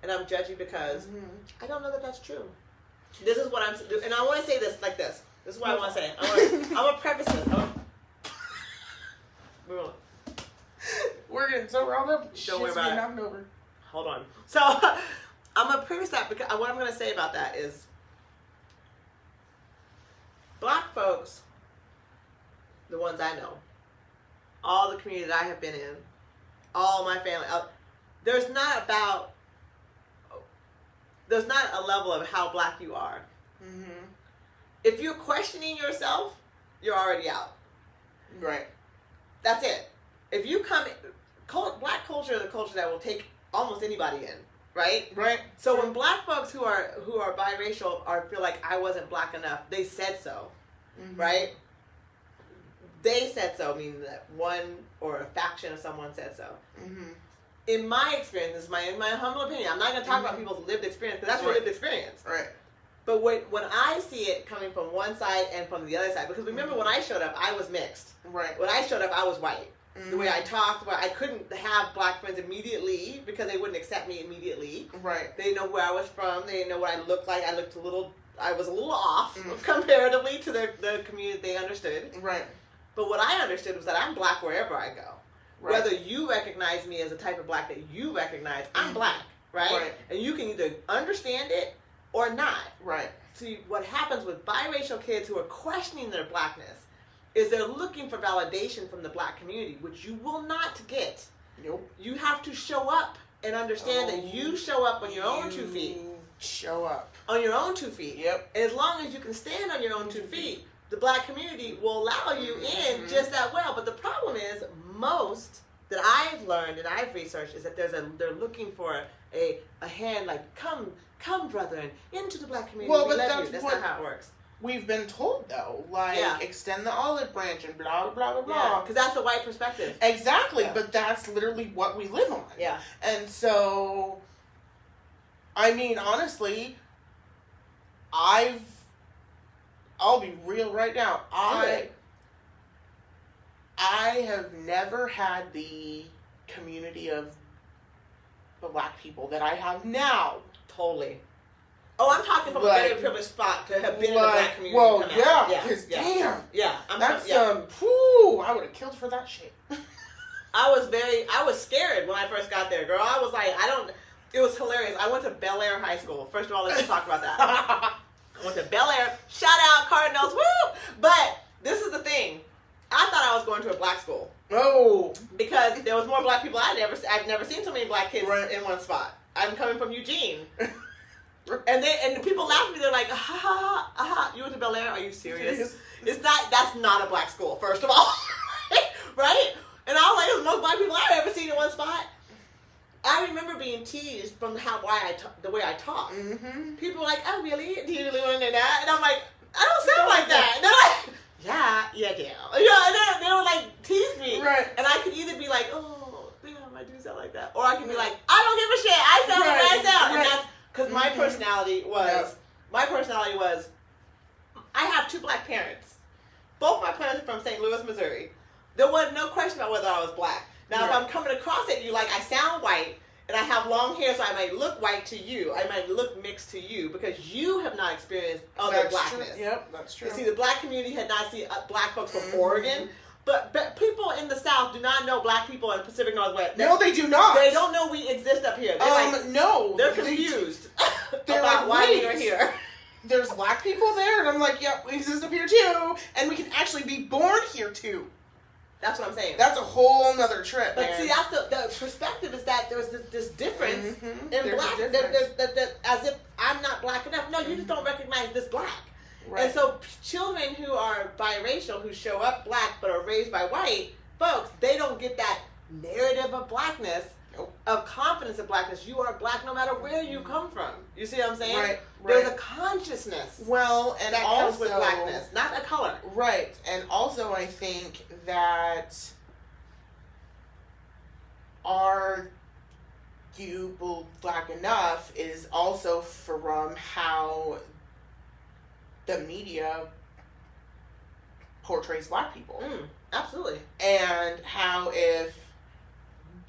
Speaker 1: And I'm judgy because I don't know that that's true. This is what I'm, and I want to say this like this. This is what I want to say. I'm going to preface this.
Speaker 2: We're getting so riled up.
Speaker 1: Don't worry about it.
Speaker 2: Over.
Speaker 1: Hold on. So I'm gonna preface that because what I'm gonna say about that is black folks, the ones I know, all the community that I have been in, all my family, there's not a level of how black you are. If you're questioning yourself, you're already out.
Speaker 2: Right.
Speaker 1: That's it. If you come, black culture is a culture that will take almost anybody in, right?
Speaker 2: Right.
Speaker 1: So when black folks who are biracial feel like I wasn't black enough, they said so, right? They said so, meaning that one or a faction of someone said so. In my experience, this is in my humble opinion, I'm not going to talk about people's lived experience because that's your lived experience.
Speaker 2: Right.
Speaker 1: But when I see it coming from one side and from the other side, because remember when I showed up, I was mixed.
Speaker 2: Right.
Speaker 1: When I showed up, I was white. The way I talked, I couldn't have black friends immediately because they wouldn't accept me immediately.
Speaker 2: Right.
Speaker 1: They didn't know where I was from. They didn't know what I looked like. I was a little off comparatively to the community they understood.
Speaker 2: Right.
Speaker 1: But what I understood was that I'm black wherever I go. Right. Whether you recognize me as a type of black that you recognize, I'm black, right? And you can either understand it or not.
Speaker 2: Right.
Speaker 1: See, what happens with biracial kids who are questioning their blackness is they're looking for validation from the black community, which you will not get.
Speaker 2: Nope.
Speaker 1: You have to show up and understand that you show up on your own 2 feet.
Speaker 2: Show up.
Speaker 1: On your own 2 feet.
Speaker 2: Yep.
Speaker 1: And as long as you can stand on your own 2 feet, the black community will allow you in just that well. But the problem is, most that I've learned and I've researched is that they're looking for a hand like, come brethren, into the black community.
Speaker 2: Well, but
Speaker 1: that's not how it works.
Speaker 2: We've been told though, extend the olive branch and blah blah blah blah.
Speaker 1: Yeah, because that's the white perspective.
Speaker 2: Exactly, but that's literally what we live on.
Speaker 1: Yeah.
Speaker 2: And so, I mean, honestly, I'll be real right now. I have never had the community of the black people that I have now.
Speaker 1: Totally. Oh, I'm talking from a very privileged spot to have been in the black community.
Speaker 2: Well, because damn.
Speaker 1: Yeah.
Speaker 2: That's, I would have killed for that shit.
Speaker 1: I was scared when I first got there, girl. I was like, it was hilarious. I went to Bel Air High School. First of all, let's talk about that. I went to Bel Air. Shout out Cardinals, woo! But this is the thing. I thought I was going to a black school.
Speaker 2: Oh.
Speaker 1: Because there was more black people I've never seen so many black kids in one spot. I'm coming from Eugene. And the people laugh at me. They're like, ha. You went to Bel Air? Are you serious? That's not a black school, first of all. Right? And I was like, there's the most black people I've ever seen in one spot. I remember being teased from the way I talk. Mm-hmm. People were like, oh, really? Do you really want to know that? And I'm like, I don't sound like that. And they're like, yeah, do. And they would like tease me.
Speaker 2: Right.
Speaker 1: And I could either be like, oh, damn, I do sound like that. Or I could be like, I don't give a shit. I sound the way I sound. And that's because my personality was, I have 2 black parents. Both my parents are from St. Louis, Missouri. There was no question about whether I was black. Now, if I'm coming across at you like I sound white and I have long hair, so I might look white to you, I might look mixed to you because you have not experienced other blackness.
Speaker 2: True. Yep, that's true.
Speaker 1: You see, the black community had not seen black folks from Oregon, but people in the South do not know black people in the Pacific Northwest.
Speaker 2: No, they do not.
Speaker 1: They don't know we exist up here. They're
Speaker 2: no.
Speaker 1: They're confused
Speaker 2: They're
Speaker 1: about why we are here.
Speaker 2: There's black people there, and I'm like, yep, we exist up here too, and we can actually be born here too.
Speaker 1: That's what I'm saying.
Speaker 2: That's a whole nother trip,
Speaker 1: but
Speaker 2: man.
Speaker 1: see, that's the perspective is that there's this difference in
Speaker 2: there's
Speaker 1: black. As if I'm not black enough. No, you just don't recognize this black. Right. And so children who are biracial, who show up black but are raised by white folks, they don't get that narrative of blackness, of confidence of blackness. You are black no matter where you come from. You see what I'm saying?
Speaker 2: Right.
Speaker 1: There's a consciousness.
Speaker 2: Well, and
Speaker 1: that
Speaker 2: also
Speaker 1: comes with blackness, not a color.
Speaker 2: Right. And also I think that are you black enough is also from how the media portrays black people.
Speaker 1: Absolutely.
Speaker 2: And how if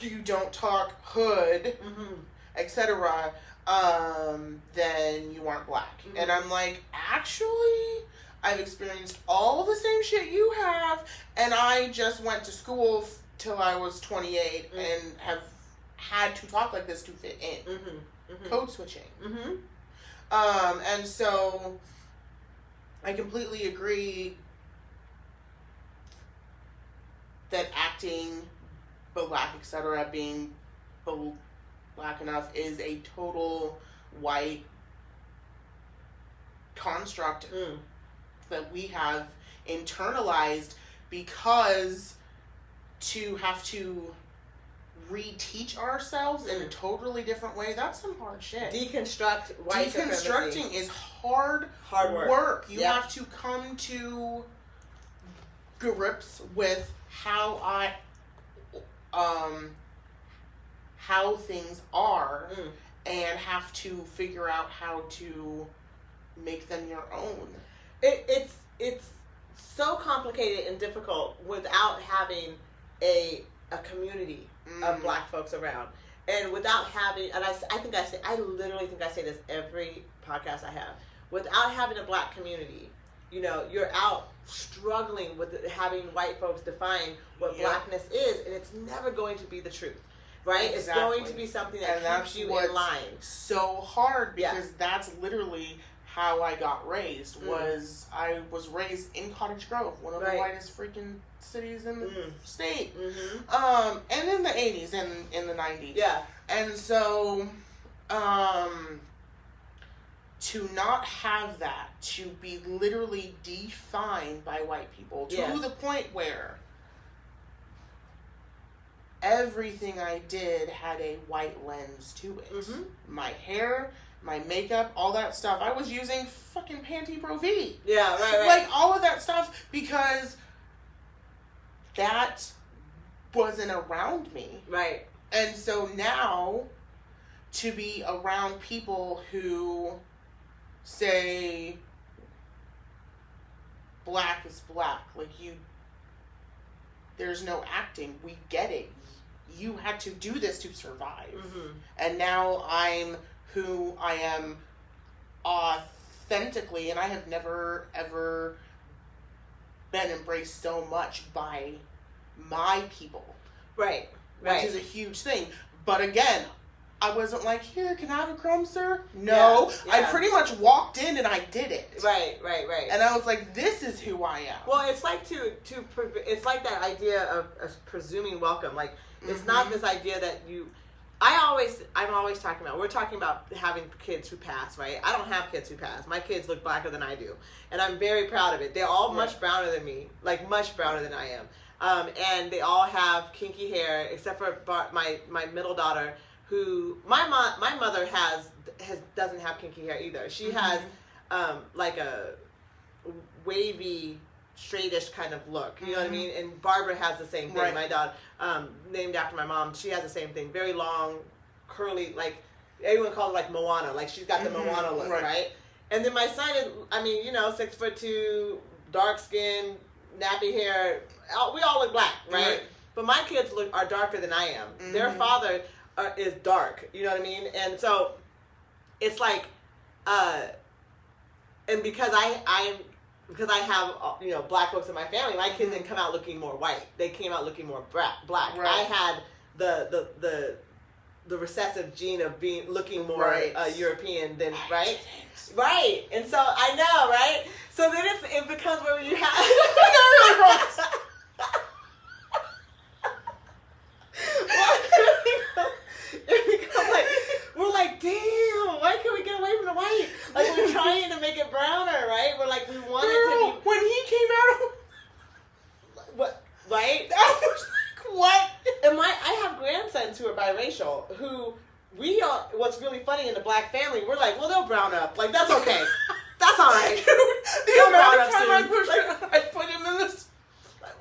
Speaker 2: you don't talk hood, etc., then you aren't black. And I'm like, actually, I've experienced all the same shit you have, and I just went to school till I was 28 and have had to talk like this to fit in. Code switching. And so I completely agree that acting black, etc., being black enough is a total white construct that we have internalized, because to have to reteach ourselves in a totally different way, that's some hard shit.
Speaker 1: Deconstruct white supremacy.
Speaker 2: Deconstructing is hard work. You have to come to grips with how how things are, and have to figure out how to make them your own.
Speaker 1: It's so complicated and difficult without having a community of black folks around, and without having, and I literally think I say this every podcast I have, without having a black community, you're out struggling with having white folks define what blackness is, and it's never going to be the truth. Right? Exactly. It's going to be something that keeps you in line.
Speaker 2: So hard, because that's literally how I got raised. I was raised in Cottage Grove, one of the whitest freaking cities in the state. And in the 80s and in the 90s. Yeah. And so to not have that, to be literally defined by white people to the point where everything I did had a white lens to it. My hair, my makeup, all that stuff. I was using fucking Panty Pro V. Yeah, right. Like, all of that stuff, because that wasn't around me. Right. And so now, to be around people who say black is black, like, there's no acting, we get it. You had to do this to survive. And now I'm who I am authentically, and I have never ever been embraced so much by my people.
Speaker 1: Right.
Speaker 2: Which is a huge thing. But again, I wasn't like, here, can I have a crumb, sir? No.
Speaker 1: Yeah.
Speaker 2: I pretty much walked in and I did it.
Speaker 1: Right.
Speaker 2: And I was like, this is who I am.
Speaker 1: Well, it's like it's like that idea of presuming welcome. Like, it's not this idea that I'm always talking about, we're talking about having kids who pass, right? I don't have kids who pass. My kids look blacker than I do. And I'm very proud of it. They're all much browner than me, like much browner than I am. And they all have kinky hair, except for my middle daughter, who my mother doesn't have kinky hair either. She has like a wavy, straightish kind of look. You know what I mean? And Barbara has the same thing. Right. My daughter, named after my mom, she has the same thing. Very long, curly, like everyone calls it like Moana. Like she's got the Moana look, right? And then my son is, 6'2", dark skin, nappy hair. We all look black, right? But my kids are darker than I am. Their father is dark. You know what I mean? And so it's like, and because I have black folks in my family, my kids didn't come out looking more white. They came out looking more black. Right. I had the recessive gene of looking more European than right. And so I know, right? So then it becomes where you have it becomes like we're like, damn, why can't we get away from the white? Like we're trying to make it browner, right? We're like, we want it to be.
Speaker 2: When he came out,
Speaker 1: what? Right?
Speaker 2: I was like, what?
Speaker 1: And I have grandsons who are biracial. Who what's really funny in the black family, we're like, well, they'll brown up. Like that's okay. That's all right.
Speaker 2: The amount of time I put him in this.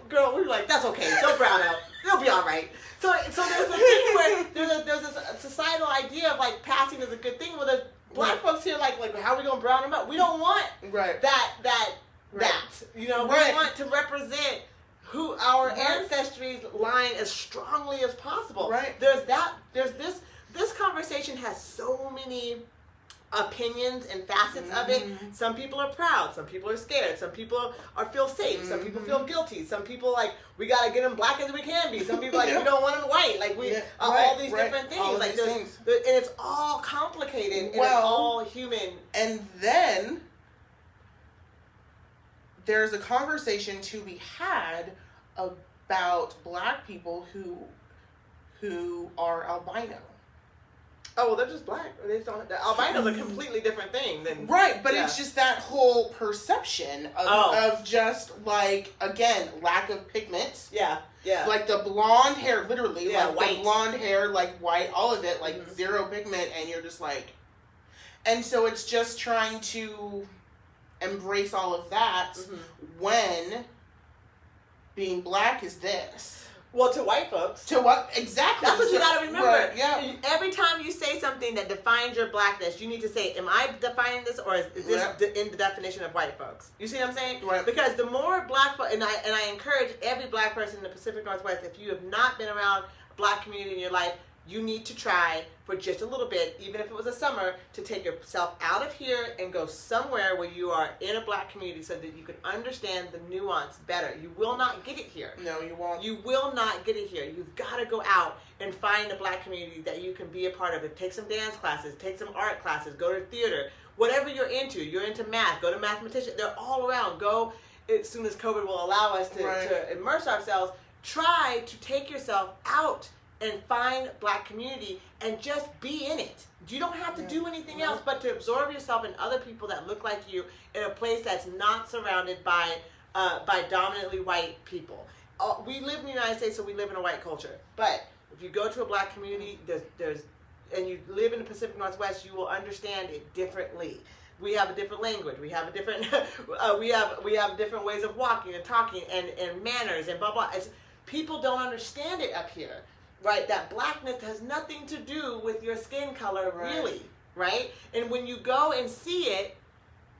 Speaker 1: Girl, we were like, that's okay. They'll brown out. They'll be all right. So there's a thing where there's this societal idea of like passing is a good thing. Well, there's black folks here like how are we gonna brown them up? We don't want that. You know, we want to represent who our ancestry's line as strongly as possible.
Speaker 2: Right.
Speaker 1: There's this conversation has so many opinions and facets of it. Some people are proud, some people are scared, some people feel safe, some people feel guilty, some people like we gotta get them black as we can be, some people like we don't want them white, like we all these different things, all like and it's all complicated and it's all human.
Speaker 2: And then there's a conversation to be had about black people who are albino.
Speaker 1: Oh, well, they're just black. They don't. Albino's a completely different thing than.
Speaker 2: Right, but it's just that whole perception of just like again lack of pigment.
Speaker 1: Yeah.
Speaker 2: Like the blonde hair, literally, like
Speaker 1: white.
Speaker 2: the blonde hair, like white, all of it, like zero pigment, and you're just like, and so it's just trying to embrace all of that when being black is this.
Speaker 1: Well, to white folks.
Speaker 2: To what? Exactly.
Speaker 1: That's what you got to remember.
Speaker 2: Right, yeah.
Speaker 1: Every time you say something that defines your blackness, you need to say, am I defining this or is this in the definition of white folks? You see what I'm saying?
Speaker 2: Right.
Speaker 1: Because the more black folks, and I encourage every black person in the Pacific Northwest, if you have not been around a black community in your life, you need to try for just a little bit, even if it was a summer, to take yourself out of here and go somewhere where you are in a black community so that you can understand the nuance better. You will not get it here.
Speaker 2: No, you won't.
Speaker 1: You will not get it here. You've got to go out and find a black community that you can be a part of. It. Take some dance classes, take some art classes, go to theater, whatever you're into. You're into math, go to mathematicians. They're all around. Go as soon as COVID will allow us to immerse ourselves. Try to take yourself out and find black community and just be in it. You don't have to do anything else but to absorb yourself in other people that look like you in a place that's not surrounded by dominantly white people. We live in the United States, so we live in a white culture. But if you go to a black community, and you live in the Pacific Northwest, you will understand it differently. We have a different language. We have a different we have different ways of walking and talking and manners and blah blah. People don't understand it up here. Right, that blackness has nothing to do with your skin color, really, right? And when you go and see it,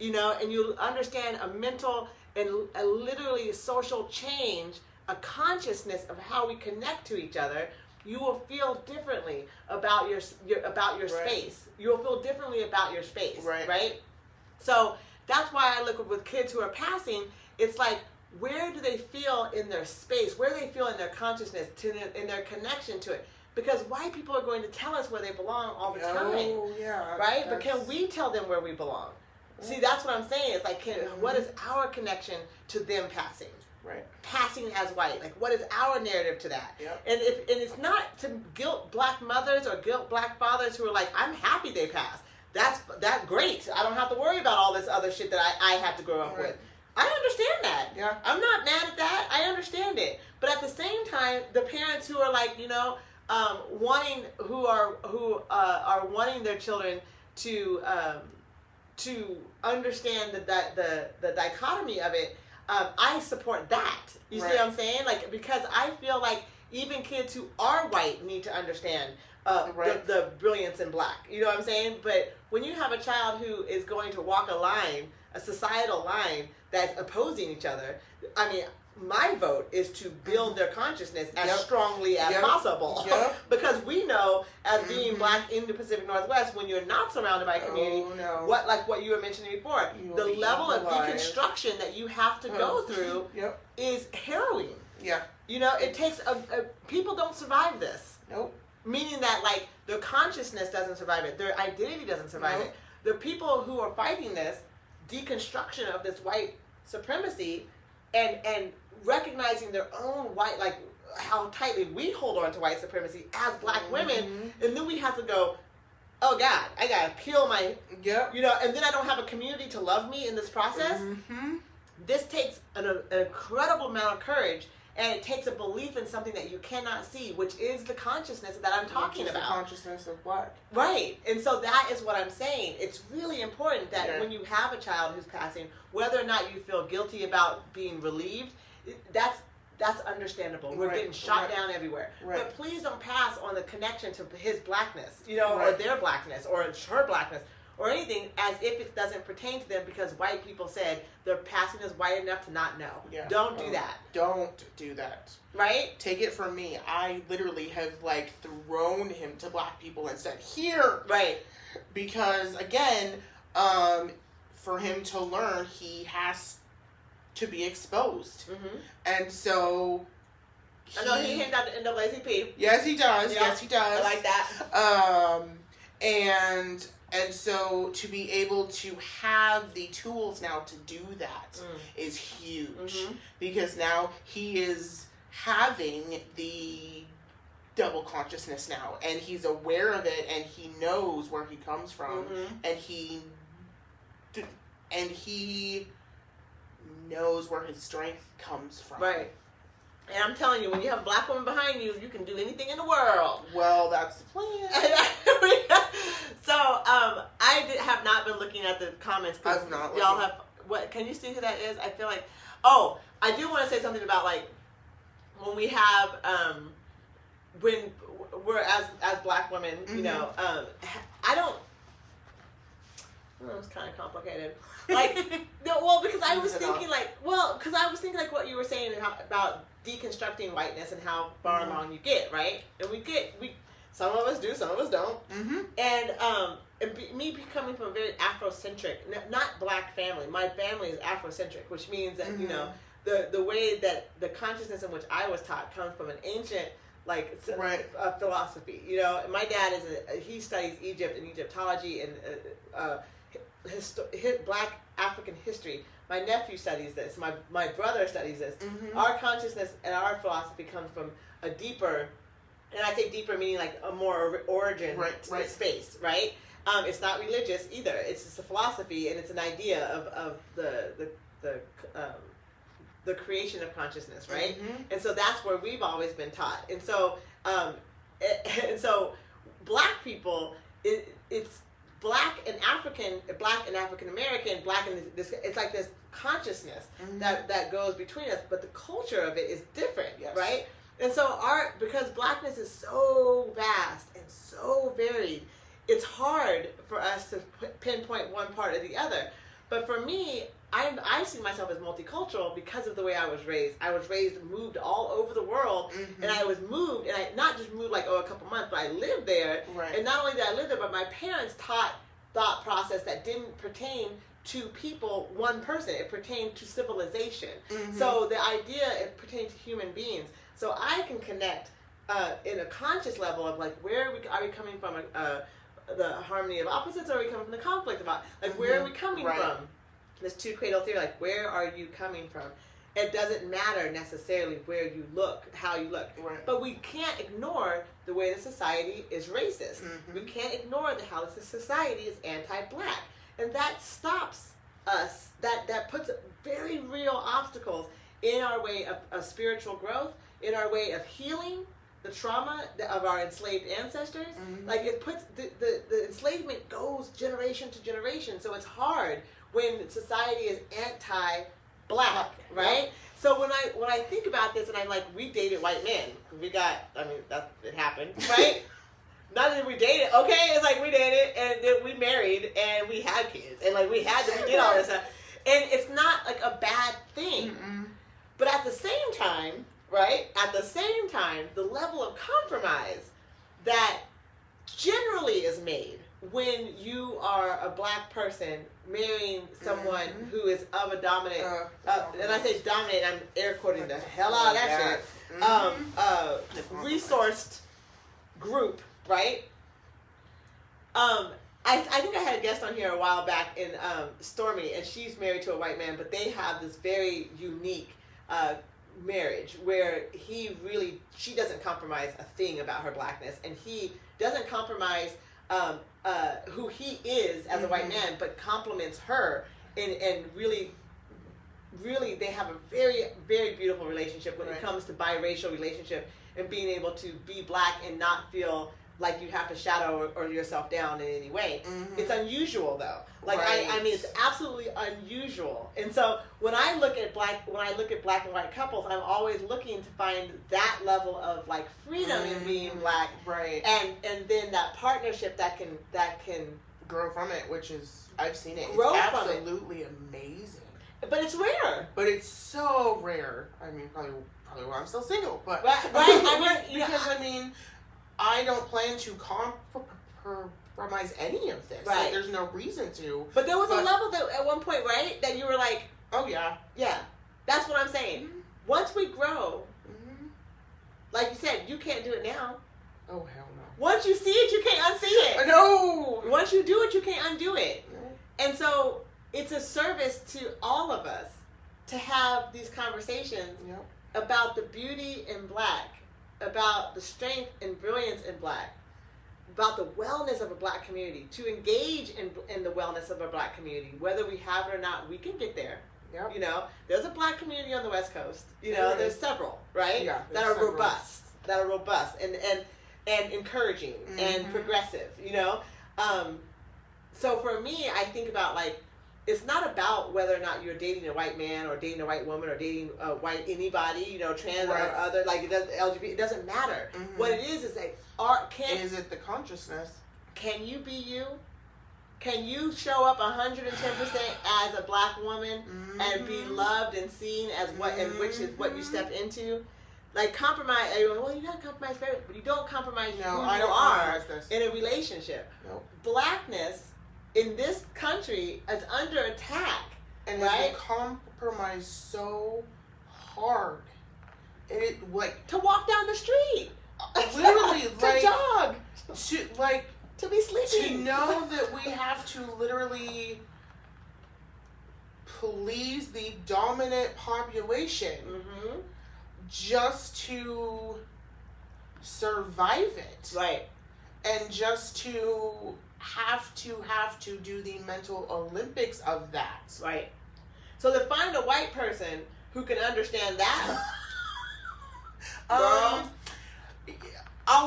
Speaker 1: and you understand a mental and a literally social change, a consciousness of how we connect to each other, you will feel differently about your space. You will feel differently about your space, right? So that's why I look with kids who are passing, it's like, where do they feel in their space? Where do they feel in their consciousness, in their connection to it? Because white people are going to tell us where they belong all the time.
Speaker 2: Oh, yeah.
Speaker 1: Right? But can we tell them where we belong? See, that's what I'm saying. It's like, what is our connection to them passing?
Speaker 2: Right.
Speaker 1: Passing as white. Like, what is our narrative to that?
Speaker 2: Yep.
Speaker 1: And it's not to guilt black mothers or guilt black fathers who are like, I'm happy they passed. That's great. I don't have to worry about all this other shit that I had to grow up with. I understand that.
Speaker 2: Yeah.
Speaker 1: I'm not mad at that. I understand it. But at the same time, the parents who are like, wanting their children to understand the dichotomy of it, I support that. You see what I'm saying? Like, because I feel like even kids who are white need to understand the brilliance in black. You know what I'm saying? But when you have a child who is going to walk a line, a societal line that's opposing each other, I mean, my vote is to build their consciousness as strongly as possible. Because we know, as being black in the Pacific Northwest, when you're not surrounded by a community, what you were mentioning before, the level of deconstruction that you have to go through is harrowing.
Speaker 2: Yeah.
Speaker 1: It takes people don't survive this.
Speaker 2: Nope.
Speaker 1: Meaning that, like, their consciousness doesn't survive it. Their identity doesn't survive it. The people who are fighting this deconstruction of this white supremacy and recognizing their own white, like, how tightly we hold on to white supremacy as black women, and then we have to go, oh God, I gotta peel my, and then I don't have a community to love me in this process. This takes an incredible amount of courage. And it takes a belief in something that you cannot see, which is the consciousness that I'm talking about.
Speaker 2: The consciousness of black.
Speaker 1: Right. And so that is what I'm saying. It's really important that when you have a child who's passing, whether or not you feel guilty about being relieved, that's understandable. We're getting shot down everywhere. But please don't pass on the connection to his blackness, or their blackness, or her blackness, or anything as if it doesn't pertain to them because white people said their passing is white enough to not know. Don't do that.
Speaker 2: Don't do that.
Speaker 1: Right?
Speaker 2: Take it from me. I literally have, like, thrown him to black people and said, here!
Speaker 1: Right.
Speaker 2: Because, again, for him to learn, he has to be exposed. And so...
Speaker 1: I know he hands out the NAACP.
Speaker 2: Yes, he does. Yes, he does.
Speaker 1: I like that.
Speaker 2: And so to be able to have the tools now to do that is huge. Because now he is having the double consciousness now. And he's aware of it and he knows where he comes from. And he knows where his strength comes from.
Speaker 1: Right. And I'm telling you, when you have a black woman behind you, you can do anything in the world.
Speaker 2: Well, that's the plan.
Speaker 1: So, I have not been looking at the comments.
Speaker 2: I've not.
Speaker 1: Y'all have, what, can you see who that is? I feel like, I do want to say something about, like, when we have, when we're as black women, I don't, it's kind of complicated. Like, because I was thinking, like, what you were saying about deconstructing whiteness and how far along you get, right? And some of us do, some of us don't. And me coming from a very Afrocentric, not black family. My family is Afrocentric, which means that, the way that the consciousness in which I was taught comes from an ancient, like, philosophy. My dad he studies Egypt and Egyptology and black African history. My nephew studies this. My brother studies this. Our consciousness and our philosophy comes from a deeper, and I say deeper meaning like a more origin space, right? It's not religious either. It's just a philosophy, and it's an idea of the creation of consciousness, right? And so that's where we've always been taught. And so black people, it's black and African American, it's like this consciousness that goes between us, but the culture of it is different, right? And so because blackness is so vast and so varied, it's hard for us to pinpoint one part or the other. But for me, I see myself as multicultural because of the way I was raised. I was moved all over the world, and I was moved, and I not just moved like, a couple months, but I lived there. And not only did I live there, but my parents taught thought process that didn't pertain to people one person. It pertains to civilization.
Speaker 2: Mm-hmm.
Speaker 1: So the idea, it pertains to human beings. So I can connect in a conscious level of like, where are we coming from? The harmony of opposites, or are we coming from the conflict of like, where are we coming from? This two cradle theory, like, where are you coming from? It doesn't matter necessarily where you look, how you look.
Speaker 2: Right.
Speaker 1: But we can't ignore the way the society is racist.
Speaker 2: Mm-hmm.
Speaker 1: We can't ignore how the society is anti-black. And that stops us, that puts very real obstacles in our way of spiritual growth, in our way of healing the trauma of our enslaved ancestors.
Speaker 2: Mm-hmm.
Speaker 1: Like, it puts, the enslavement goes generation to generation. So it's hard when society is anti-black, right?
Speaker 2: Yep.
Speaker 1: So when I think about this, and I'm like, we dated white men. We got, it happened, right? Not that we dated, okay? It's like we dated, and then we married, and we had kids, and like we did all this stuff. And it's not like a bad thing.
Speaker 2: Mm-mm.
Speaker 1: But at the same time, right? At the same time, the level of compromise that generally is made when you are a black person marrying someone who is of a dominant, and I say dominant, I'm air quoting the hell out of that shit, resourced group, right? I think I had a guest on here a while back in Stormy, and she's married to a white man, but they have this very unique marriage where she doesn't compromise a thing about her blackness, and he doesn't compromise who he is as a white man, but compliments her, and really they have a very, very beautiful relationship when it comes to biracial relationship and being able to be black and not feel like you have to shadow or yourself down in any way. It's unusual though. Like I mean, it's absolutely unusual. And so when I look at black and white couples, I'm always looking to find that level of like freedom in being black,
Speaker 2: right?
Speaker 1: And then that partnership that can
Speaker 2: grow from it, which is I've seen it. It's
Speaker 1: grow
Speaker 2: absolutely amazing.
Speaker 1: But it's rare.
Speaker 2: But it's so rare. I mean, probably why I'm still single. But
Speaker 1: right. I mean,
Speaker 2: because I don't plan to compromise any of this.
Speaker 1: Right.
Speaker 2: Like, there's no reason to.
Speaker 1: But there was a level that at one point, right, that you were like,
Speaker 2: oh yeah,
Speaker 1: that's what I'm saying. Once we grow, like you said, you can't do it now.
Speaker 2: Oh hell no.
Speaker 1: Once you see it, you can't unsee it.
Speaker 2: No.
Speaker 1: Once you do it, you can't undo it.
Speaker 2: No.
Speaker 1: And so it's a service to all of us to have these conversations about the beauty in black, about the strength and brilliance in black, about the wellness of a black community, to engage in the wellness of a black community. Whether we have it or not, we can get there.
Speaker 2: Yep.
Speaker 1: You know, there's a black community on the West Coast. You know, there's several, right?
Speaker 2: Yeah,
Speaker 1: that are robust, and encouraging and progressive, you know? So for me, I think about like, it's not about whether or not you're dating a white man or dating a white woman or dating a white anybody, you know, trans or other, like it doesn't, LGBT, it doesn't matter. What it is like, is it the consciousness? Can you be you? Can you show up 110% as a black woman and be loved and seen as what, and which is what you stepped into? Like compromise, everyone, well, you gotta compromise, but you don't compromise who you are in a relationship.
Speaker 2: Nope.
Speaker 1: Blackness in this country is under attack,
Speaker 2: and they compromise so hard. And it like
Speaker 1: to walk down the street,
Speaker 2: literally,
Speaker 1: to jog, to be sleeping,
Speaker 2: to know that we have to literally please the dominant population just to survive it,
Speaker 1: right?
Speaker 2: And just to have to do the mental Olympics of that,
Speaker 1: right? So to find a white person who can understand that,
Speaker 2: I'll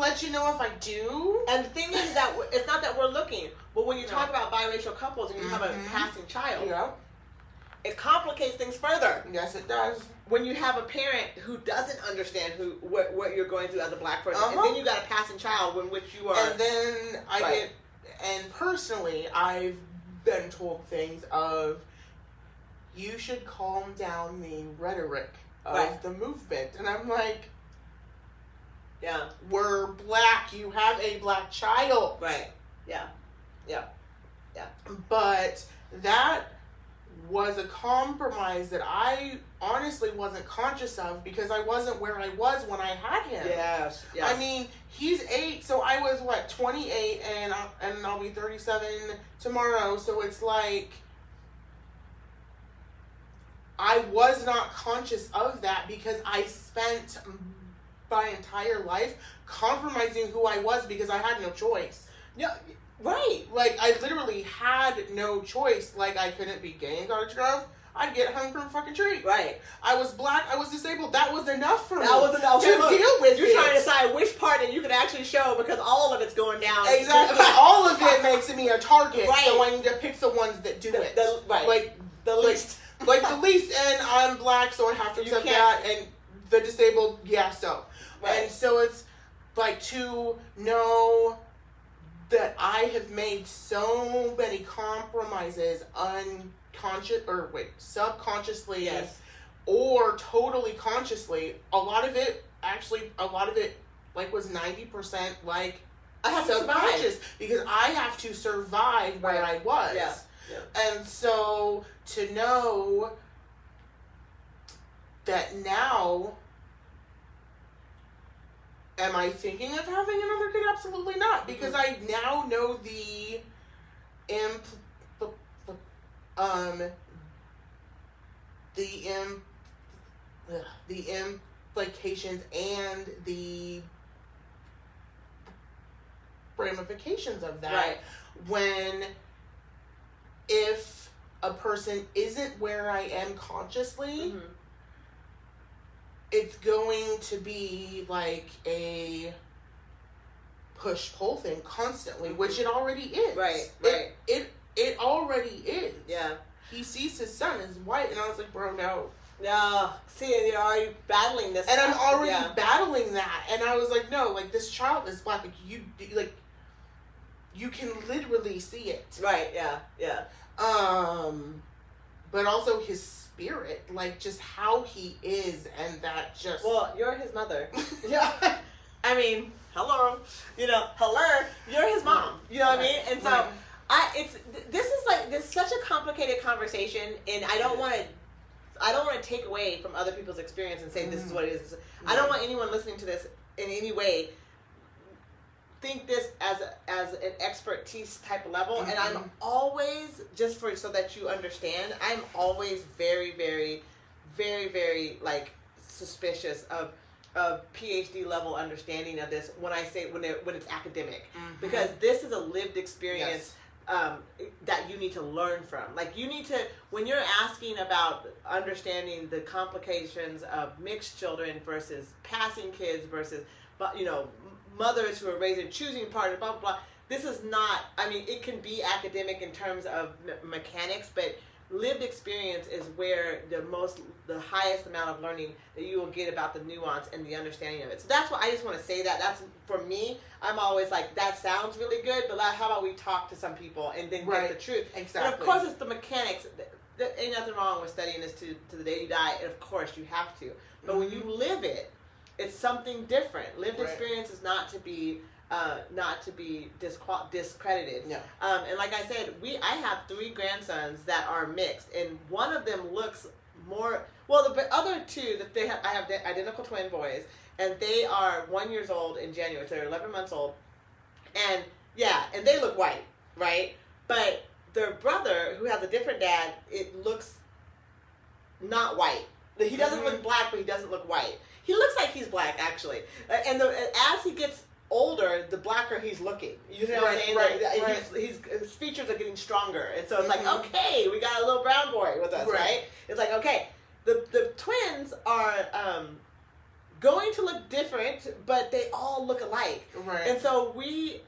Speaker 2: let you know if I do.
Speaker 1: And the thing is that it's not that we're looking, but when you talk about biracial couples and you have a passing child, it complicates things further.
Speaker 2: Yes, it does.
Speaker 1: When you have a parent who doesn't understand what you're going through as a black person, and then you got a passing child in which you are,
Speaker 2: and then and personally, I've been told things of, you should calm down the rhetoric of the movement, and I'm like, we're black. You have a black child,
Speaker 1: right? Yeah.
Speaker 2: But that was a compromise that I honestly wasn't conscious of because I wasn't where I was when I had him.
Speaker 1: Yes.
Speaker 2: I mean, he's 8, so I was 28, and I'll be 37 tomorrow. So it's like I was not conscious of that because I spent my entire life compromising who I was because I had no choice.
Speaker 1: Yeah. Right.
Speaker 2: Like, I literally had no choice. Like, I couldn't be gay in Cottage Grove. I'd get hung from a fucking tree.
Speaker 1: Right.
Speaker 2: I was black. I was disabled. That was enough for me.
Speaker 1: That was enough
Speaker 2: to deal with.
Speaker 1: You're trying to decide which part that you can actually show because all of it's going down.
Speaker 2: Exactly. All of it makes me a target.
Speaker 1: Right.
Speaker 2: So I need to pick the ones that do it.
Speaker 1: Right.
Speaker 2: Like
Speaker 1: the least.
Speaker 2: Like the least, and I'm black, so I have to accept that. And the disabled, yeah, so. Right. And so it's like to know that I have made so many compromises subconsciously,
Speaker 1: yes,
Speaker 2: or totally consciously. A lot of it like was 90% like
Speaker 1: I have
Speaker 2: subconscious
Speaker 1: to
Speaker 2: because I have to survive where I was.
Speaker 1: Yeah. Yeah.
Speaker 2: And so to know that now, am I thinking of having another kid? Absolutely not, because I now know the implications and the ramifications of that.
Speaker 1: Right.
Speaker 2: If a person isn't where I am consciously, it's going to be like a push-pull thing constantly, which it already is.
Speaker 1: Right.
Speaker 2: It already is.
Speaker 1: Yeah.
Speaker 2: He sees his son as white, and I was like, bro, no.
Speaker 1: No. See, you're already battling this.
Speaker 2: And I'm already battling that, and I was like, no, like, this child is black. You can literally see it.
Speaker 1: Right, yeah.
Speaker 2: But also his spirit, like, just how he is, and that just...
Speaker 1: Well, you're his mother. Yeah. I mean, hello. You're his mom. You know what I mean? And so, this is such a complicated conversation, and I don't want to take away from other people's experience and say this is what it is. I don't want anyone listening to this in any way think this as an expertise type level, and I'm always, just so that you understand, I'm always very, very, very, very suspicious of PhD level understanding of this when I say when it's academic, because this is a lived experience. That you need to learn from. Like, you need to, when you're asking about understanding the complications of mixed children versus passing kids versus, mothers who are raising choosing partners, blah, blah, blah. This is not, it can be academic in terms of mechanics, but lived experience is where the highest amount of learning that you will get about the nuance and the understanding of it. So that's why I just want to say that. That's, for me, I'm always like, that sounds really good, but how about we talk to some people and then get the truth.
Speaker 2: Exactly.
Speaker 1: And of course, it's the mechanics. There ain't nothing wrong with studying this to the day you die, and of course you have to. But when you live it, it's something different. Lived experience is not to be discredited.
Speaker 2: No.
Speaker 1: And like I said, I have 3 grandsons that are mixed, and one of them looks more. Well, the other 2 I have identical twin boys, and they are 1 year old in January, so they're 11 months old, and they look white, right? But their brother, who has a different dad, it looks not white. He doesn't look black, but he doesn't look white. He looks like he's black, actually. And as he gets older, the blacker he's looking. You know what I'm saying?
Speaker 2: Right.
Speaker 1: His features are getting stronger. And so it's like, okay, we got a little brown boy with us, right? It's like, okay, the twins are going to look different, but they all look alike.
Speaker 2: Right.
Speaker 1: And so we're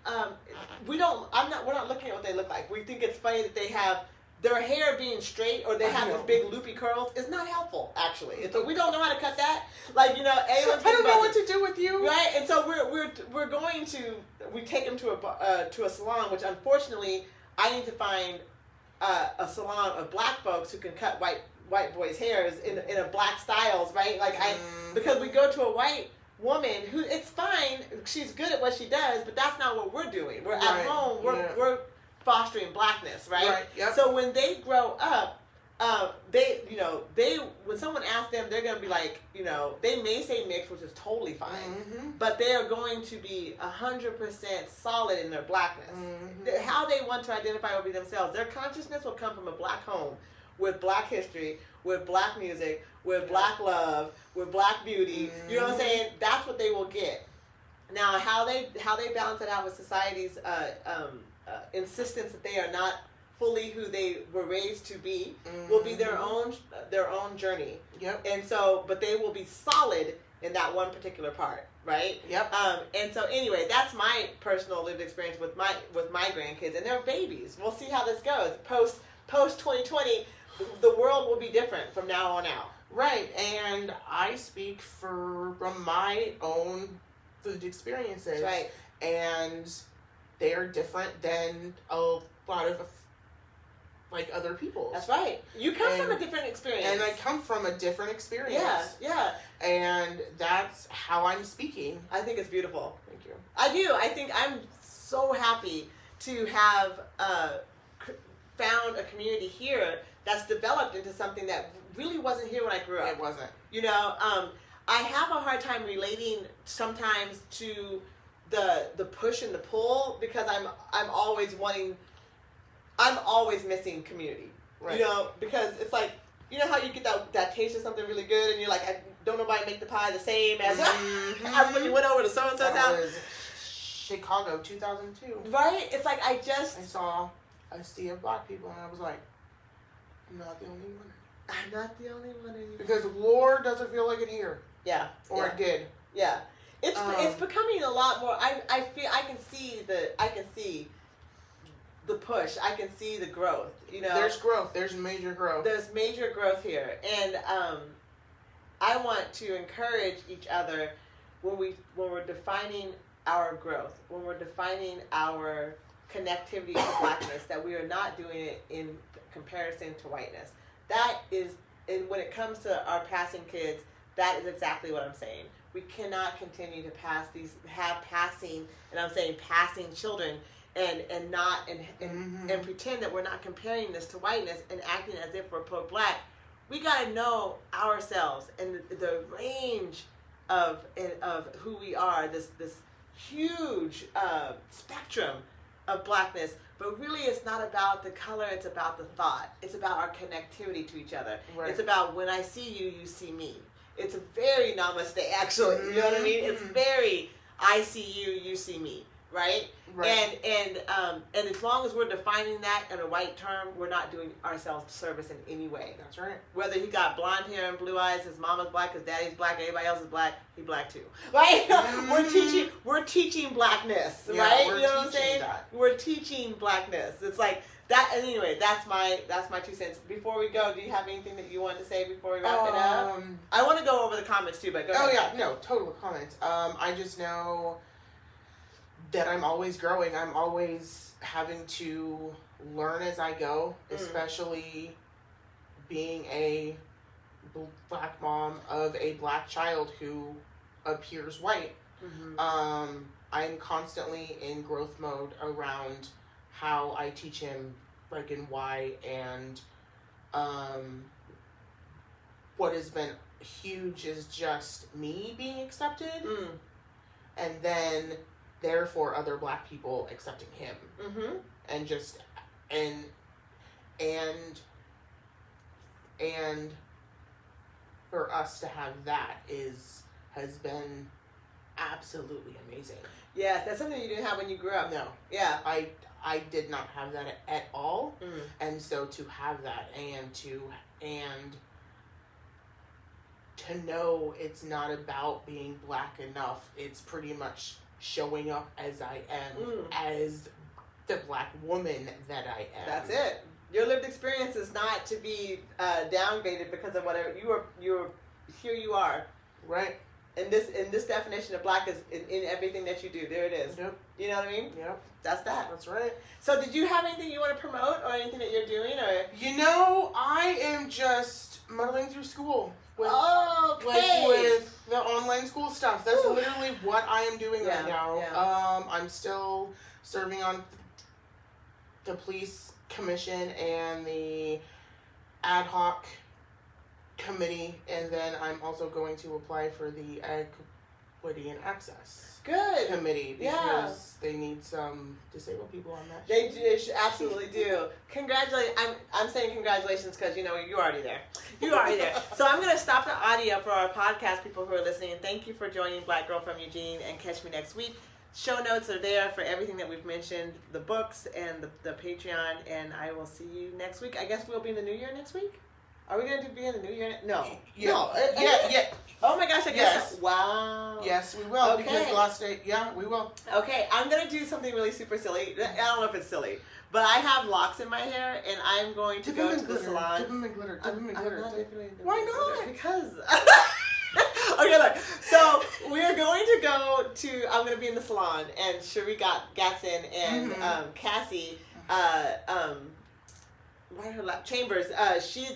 Speaker 1: not looking at what they look like. We think it's funny that they have their hair being straight, or they have these big loopy curls, is not helpful, actually. And so we don't know how to cut that.
Speaker 2: I don't know what to do with you.
Speaker 1: Right? And so we're going to, we take them to a salon, which unfortunately I need to find a salon of black folks who can cut white boys' hairs in a black styles, right? Because we go to a white woman who, it's fine, she's good at what she does, but that's not what we're doing. We're at home, we're fostering blackness, right?
Speaker 2: Right. Yep.
Speaker 1: So when they grow up, they when someone asks them, they're going to be like, they may say mixed, which is totally fine, but they are going to be 100% solid in their blackness. How they want to identify will be themselves. Their consciousness will come from a black home with black history, with black music, with black love, with black beauty. You know what I'm saying? That's what they will get. Now, how they balance it out with society's insistence that they are not fully who they were raised to be will be their own journey.
Speaker 2: Yep.
Speaker 1: And so, but they will be solid in that one particular part, right?
Speaker 2: Yep.
Speaker 1: And so, anyway, that's my personal lived experience with my grandkids, and they're babies. We'll see how this goes. Post 2020, the world will be different from now on out.
Speaker 2: Right, and I speak from my own lived experiences.
Speaker 1: Right.
Speaker 2: And they are different than a lot of other people's.
Speaker 1: That's right. You come from a different experience.
Speaker 2: And I come from a different experience.
Speaker 1: Yeah.
Speaker 2: And that's how I'm speaking.
Speaker 1: I think it's beautiful.
Speaker 2: Thank you.
Speaker 1: I do. I think I'm so happy to have found a community here that's developed into something that really wasn't here when I grew up.
Speaker 2: It wasn't.
Speaker 1: I have a hard time relating sometimes to the push and the pull because I'm always missing community.
Speaker 2: Right.
Speaker 1: Because it's like, how you get that taste of something really good and you're like, don't nobody make the pie the same as as when you went over to so-and-so's house.
Speaker 2: Was Chicago 2002.
Speaker 1: Right? It's like I
Speaker 2: saw a sea of black people and I was like, I'm not the only one.
Speaker 1: I'm not the only one anymore.
Speaker 2: Because war doesn't feel like it here.
Speaker 1: Yeah.
Speaker 2: Or it did.
Speaker 1: Yeah. It's becoming a lot more. I feel I can see the push. I can see the growth.
Speaker 2: There's growth. There's major growth.
Speaker 1: There's major growth here, and I want to encourage each other when we're defining our growth, when we're defining our connectivity to blackness, that we are not doing it in comparison to whiteness. That is, and when it comes to our passing kids, that is exactly what I'm saying. We cannot continue to have passing, and I'm saying passing children, and pretend that we're not comparing this to whiteness and acting as if we're pro-black. We got to know ourselves and the range of who we are. This huge spectrum of blackness. But really, it's not about the color, it's about the thought. It's about our connectivity to each other. Right. It's about when I see you, you see me. It's very namaste, actually. You know what I mean? It's very, I see you, you see me. Right?
Speaker 2: Right.
Speaker 1: And as long as we're defining that in a white term, we're not doing ourselves service in any way.
Speaker 2: That's right.
Speaker 1: Whether he got blonde hair and blue eyes, his mama's black, his daddy's black, everybody else is black, he black too. Right? We're teaching blackness, right? You know what I'm saying? We're teaching blackness. It's like that. Anyway, that's my 2 cents. Before we go, do you have anything that you wanted to say before we wrap it up? I want to go over the comments too, but go ahead.
Speaker 2: Oh yeah, no, total comments. I just know that I'm always growing. I'm always having to learn as I go, especially being a black mom of a black child who appears white. I'm constantly in growth mode around how I teach him and why, and what has been huge is just me being accepted, and then therefore other black people accepting him, and just and for us to have that has been absolutely amazing.
Speaker 1: Yes, that's something you didn't have when you grew up.
Speaker 2: No.
Speaker 1: Yeah.
Speaker 2: I did not have that at all, and so to have that and to know it's not about being black enough. It's pretty much showing up as I am, as the black woman that I am.
Speaker 1: That's it. Your lived experience is not to be downgraded because of whatever you're. Here you are,
Speaker 2: right?
Speaker 1: And this definition of black is in everything that you do. There it is.
Speaker 2: Yep.
Speaker 1: You know what I mean?
Speaker 2: Yep.
Speaker 1: That's that.
Speaker 2: That's right.
Speaker 1: So, did you have anything you want to promote or anything that you're doing, or?
Speaker 2: I am just muddling through school. With the online school stuff. That's literally what I am doing right now. Yeah. I'm still serving on the police commission and the ad hoc committee, and then I'm also going to apply for the Equity and Access committee because they need some disabled people on that.
Speaker 1: They absolutely do. Congratulations! I'm saying congratulations because you already there. You're already there. So I'm going to stop the audio for our podcast people who are listening. Thank you for joining Black Girl from Eugene, and catch me next week. Show notes are there for everything that we've mentioned, the books and the Patreon, and I will see you next week. I guess we'll be in the new year next week. Are we going to be in the new year? No.
Speaker 2: Yeah.
Speaker 1: Oh my gosh, I guess.
Speaker 2: Yes.
Speaker 1: Wow.
Speaker 2: Yes, we will. Okay. Because the last day, we will.
Speaker 1: Okay, I'm going to do something really super silly. I don't know if it's silly, but I have locks in my hair, and I'm going to go to the salon.
Speaker 2: Dip them in glitter.
Speaker 1: Why not? Because... Okay, look. So we're going to go to... I'm going to be in the salon, and Cherie Gatson and Cassie... Chambers,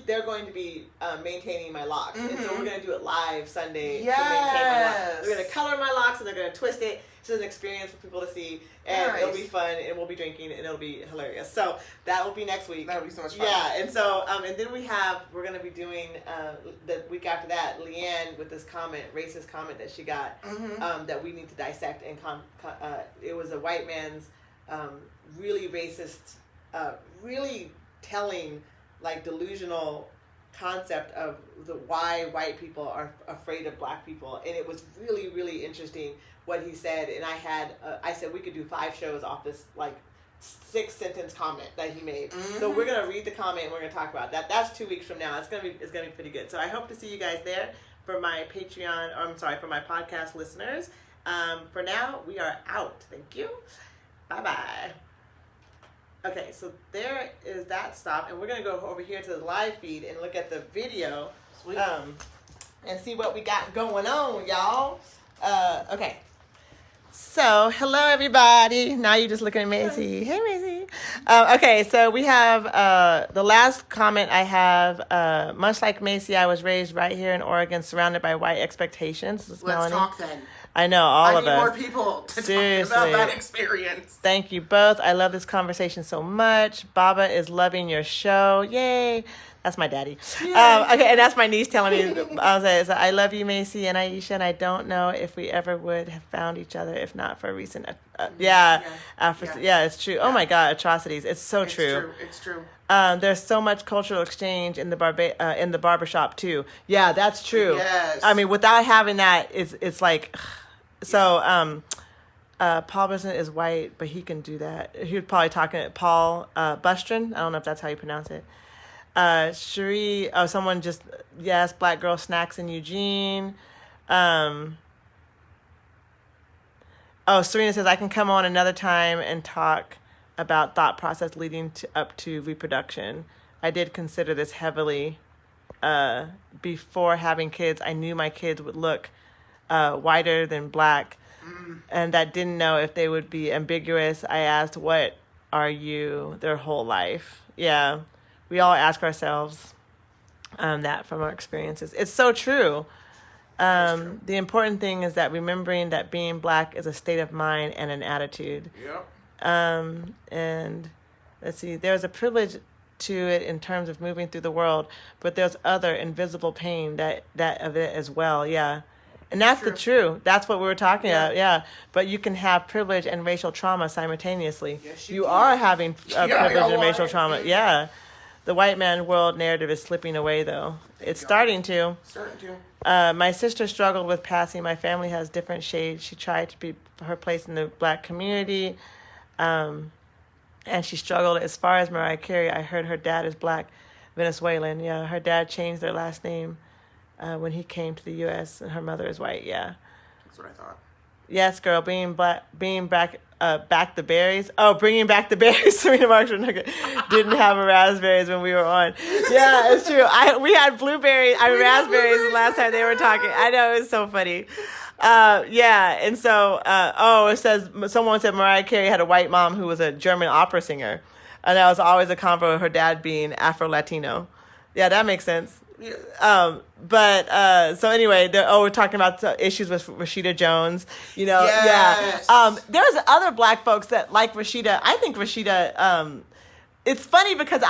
Speaker 1: they're going to be maintaining my locks, and so we're going to do it live Sunday to maintain my locks. They're going to color my locks, and they're going to twist it. It's an experience for people to see, and it'll be fun, and we'll be drinking, and it'll be hilarious. So that will be next week.
Speaker 2: That'll be so much fun.
Speaker 1: Yeah, and so and then we're going to be doing the week after that, Leanne with this racist comment that she got that we need to dissect, and it was a white man's really racist, really telling, like, delusional concept of why white people are afraid of black people, and it was really, really interesting what he said. And I said we could do 5 shows off this, like, 6-sentence comment that he made. So we're gonna read the comment and we're gonna talk about that. That's 2 weeks from now. It's gonna be pretty good. So I hope to see you guys there for my Patreon. For my podcast listeners. For now, we are out. Thank you. Bye. Okay, so there is that stop, and we're going to go over here to the live feed and look at the video.
Speaker 2: Sweet.
Speaker 1: And see what we got going on, y'all. Okay. So, hello, everybody. Now you're just looking at Macy. Hey, Macy. Okay, so we have the last comment I have. Much like Macy, I was raised right here in Oregon, surrounded by white expectations.
Speaker 2: Let's talk then.
Speaker 1: I know, all of us.
Speaker 2: I need more people to talk about that experience.
Speaker 1: Thank you both. I love this conversation so much. Baba is loving your show. Yay. That's my daddy. Okay, and that's my niece telling me. I love you, Macy and Aisha, and I don't know if we ever would have found each other if not for recent... it's true. Yeah. Oh, my God, atrocities. It's so true.
Speaker 2: It's true.
Speaker 1: There's so much cultural exchange in the barbershop, too. Yeah, that's true.
Speaker 2: Yes.
Speaker 1: I mean, without having that, it's like... So, Paul Buston is white, but he can do that. He was probably talking to Paul Bustron. I don't know if that's how you pronounce it. Cherie, someone just, yes, Black Girl Snacks in Eugene. Serena says, I can come on another time and talk about thought process leading up to reproduction. I did consider this heavily. Before having kids, I knew my kids would look whiter than black, and that didn't know if they would be ambiguous. I asked, what are you their whole life? Yeah, we all ask ourselves that from our experiences. It's so true. The important thing is that remembering that being black is a state of mind and an attitude.
Speaker 2: Yep.
Speaker 1: And let's see, there's a privilege to it in terms of moving through the world, but there's other invisible pain that of it as well. Yeah. And that's the truth. That's what we were talking about. Yeah. But you can have privilege and racial trauma simultaneously.
Speaker 2: Yes,
Speaker 1: you are having privilege and racial trauma. Yeah. The white man world narrative is slipping away, though. It's starting to. My sister struggled with passing. My family has different shades. She tried to be her place in the black community. And she struggled. As far as Mariah Carey, I heard her dad is black Venezuelan. Yeah. Her dad changed their last name when he came to the U.S. and her mother is white. Yeah.
Speaker 2: That's what I thought.
Speaker 1: Yes, girl. Bringing back the berries. Oh, bringing back the berries. Serena Marshall didn't have raspberries when we were on. Yeah, it's true. We had blueberries. Raspberries the last time they were talking. I know, it was so funny. And so it says someone said Mariah Carey had a white mom who was a German opera singer, and that was always a convo with her dad being Afro-Latino. Yeah, that makes sense. So anyway, we're talking about issues with Rashida Jones,
Speaker 2: Yes.
Speaker 1: Yeah. There's other black folks that like Rashida. I think Rashida, it's funny because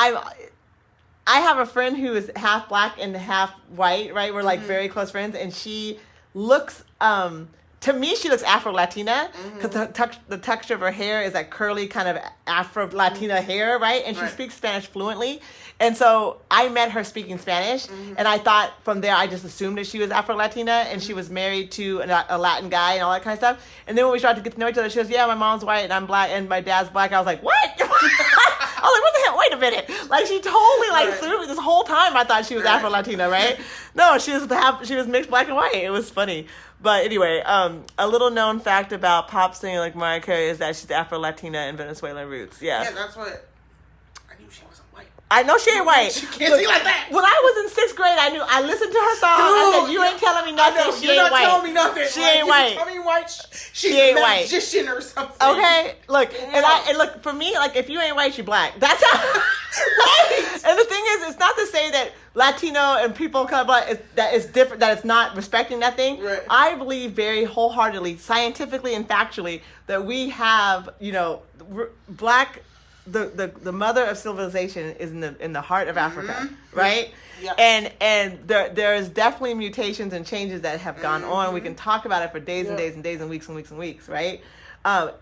Speaker 1: I have a friend who is half black and half white, right? We're like very close friends, and she looks, to me, she looks Afro-Latina because the texture of her hair is like curly kind of Afro-Latina hair, right? And she speaks Spanish fluently. And so I met her speaking Spanish, and I thought from there, I just assumed that she was Afro-Latina, and she was married to a Latin guy and all that kind of stuff. And then when we started to get to know each other, she goes, yeah, my mom's white and I'm black and my dad's black. I was like, what? I was like, what the hell? Wait a minute. Like, she totally threw me this whole time. I thought she was Afro-Latina, right? No, she was mixed black and white. It was funny. But anyway, a little known fact about pop singer like Mariah Carey is that she's Afro-Latina and Venezuelan roots. Yeah.
Speaker 2: Yeah, that's what... I knew she wasn't white.
Speaker 1: I know she ain't white.
Speaker 2: She can't sing like that.
Speaker 1: When I was in 6th grade, I listened to her song. I said, you ain't telling me nothing. She ain't white.
Speaker 2: You're not telling me nothing.
Speaker 1: She ain't white.
Speaker 2: Tell me white. She's
Speaker 1: she ain't
Speaker 2: a
Speaker 1: white.
Speaker 2: magician or something.
Speaker 1: Okay, look, and look, for me, like, if you ain't white, you black. That's how. Right. And the thing is, it's not to say that Latino and people of color that is different, that it's not respecting that thing.
Speaker 2: Right.
Speaker 1: I believe very wholeheartedly, scientifically and factually, that we have, black. The mother of civilization is in the heart of Africa, right?
Speaker 2: Yeah.
Speaker 1: And there is definitely mutations and changes that have gone on. We can talk about it for days and days and days and weeks and weeks and weeks, right?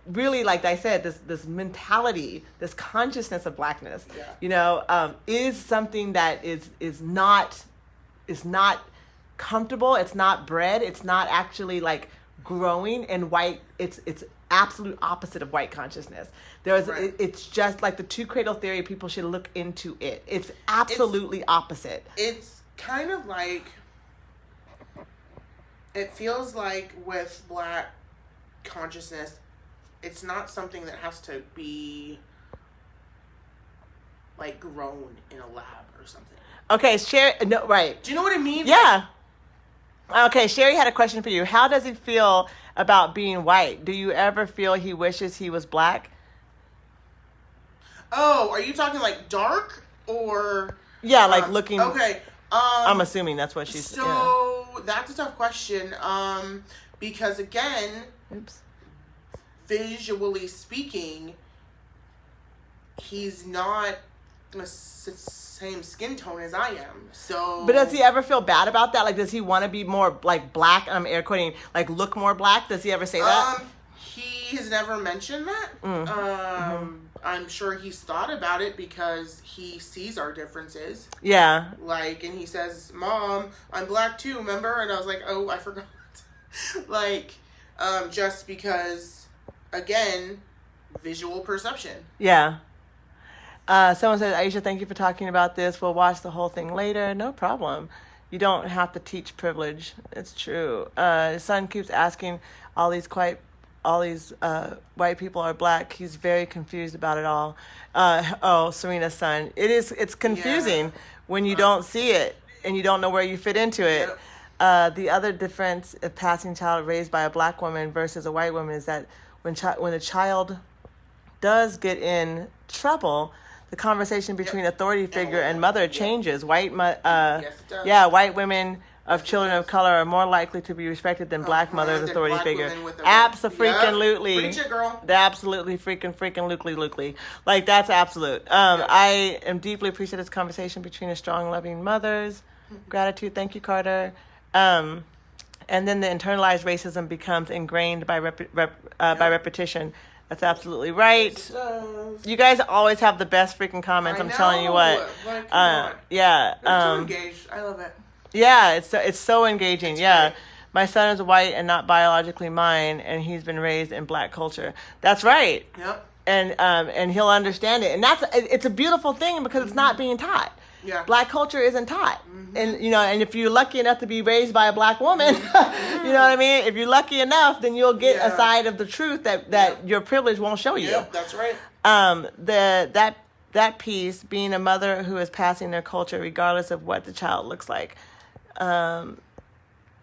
Speaker 1: Really, like I said, this mentality, this consciousness of blackness, is something that is not comfortable. It's not bred. It's not actually like growing in white. It's absolute opposite of white consciousness. It's just like the two cradle theory. People should look into it. It's absolutely opposite.
Speaker 2: It's kind of like, it feels like with black consciousness, it's not something that has to be like grown in a lab or something.
Speaker 1: Okay, Sherry. No, right.
Speaker 2: Do you know what I mean?
Speaker 1: Yeah. Okay, Sherry had a question for you. How does he feel about being white? Do you ever feel he wishes he was black?
Speaker 2: Oh, are you talking like dark or?
Speaker 1: Yeah, like looking.
Speaker 2: Okay.
Speaker 1: I'm assuming that's what she's.
Speaker 2: So that's a tough question. Because again, visually speaking, he's not the same skin tone as I am. So,
Speaker 1: but does he ever feel bad about that? Like, does he want to be more like black? I'm air quoting, like look more black. Does he ever say that?
Speaker 2: He has never mentioned that. I'm sure he's thought about it because he sees our differences.
Speaker 1: Yeah.
Speaker 2: Like, and he says, "Mom, I'm black too, remember?" And I was like, "Oh, I forgot." Like, just because, again, visual perception.
Speaker 1: Yeah. Someone says, Aisha, thank you for talking about this. We'll watch the whole thing later. No problem. You don't have to teach privilege. It's true. His son keeps asking all these white people are black. He's very confused about it all. Serena's son. It's confusing when you don't see it and you don't know where you fit into it. Yep. The other difference of passing child raised by a black woman versus a white woman is that when a child does get in trouble, the conversation between authority figure and mother changes. White women of children of color are more likely to be respected than black mothers of authority figure. Absolutely.
Speaker 2: Preach it, girl.
Speaker 1: Absolutely freaking lookly. Like, that's absolute. I am deeply appreciate this conversation between a strong, loving mothers. Gratitude. Thank you, Carter. And then the internalized racism becomes ingrained by repetition. That's absolutely right.
Speaker 2: Yes,
Speaker 1: you guys always have the best freaking comments. I'm telling you what.
Speaker 2: Like,
Speaker 1: yeah.
Speaker 2: So engaged. I love it.
Speaker 1: Yeah, it's so engaging.
Speaker 2: It's
Speaker 1: yeah.
Speaker 2: great.
Speaker 1: My son is white and not biologically mine, and he's been raised in black culture. That's right.
Speaker 2: Yep.
Speaker 1: And he'll understand it. And it's a beautiful thing because it's not being taught.
Speaker 2: Yeah.
Speaker 1: Black culture isn't taught. And and if you're lucky enough to be raised by a black woman, you know what I mean? If you're lucky enough, then you'll get a side of the truth that your privilege won't show you.
Speaker 2: Yep, that's right.
Speaker 1: That piece, being a mother who is passing their culture regardless of what the child looks like.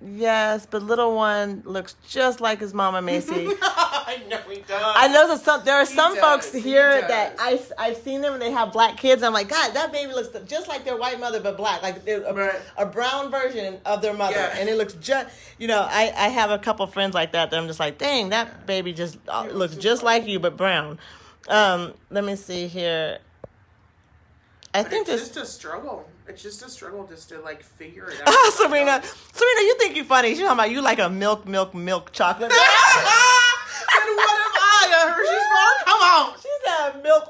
Speaker 1: Yes, but little one looks just like his mama, Macy.
Speaker 2: I know he does.
Speaker 1: I know there are some folks here that I've seen them and they have black kids. And I'm like, God, that baby looks just like their white mother, but black. Like a brown version of their mother. Yeah. And it looks just, I have a couple friends like that I'm just like, dang, that baby just looks just like you, but brown. Let me see here. I think
Speaker 2: it's just a struggle. It's just a struggle just to like figure it out.
Speaker 1: Serena, you think you're funny. She's talking about you like a milk chocolate.
Speaker 2: And what am I? A Hershey's bar? Come on.
Speaker 1: She said milk.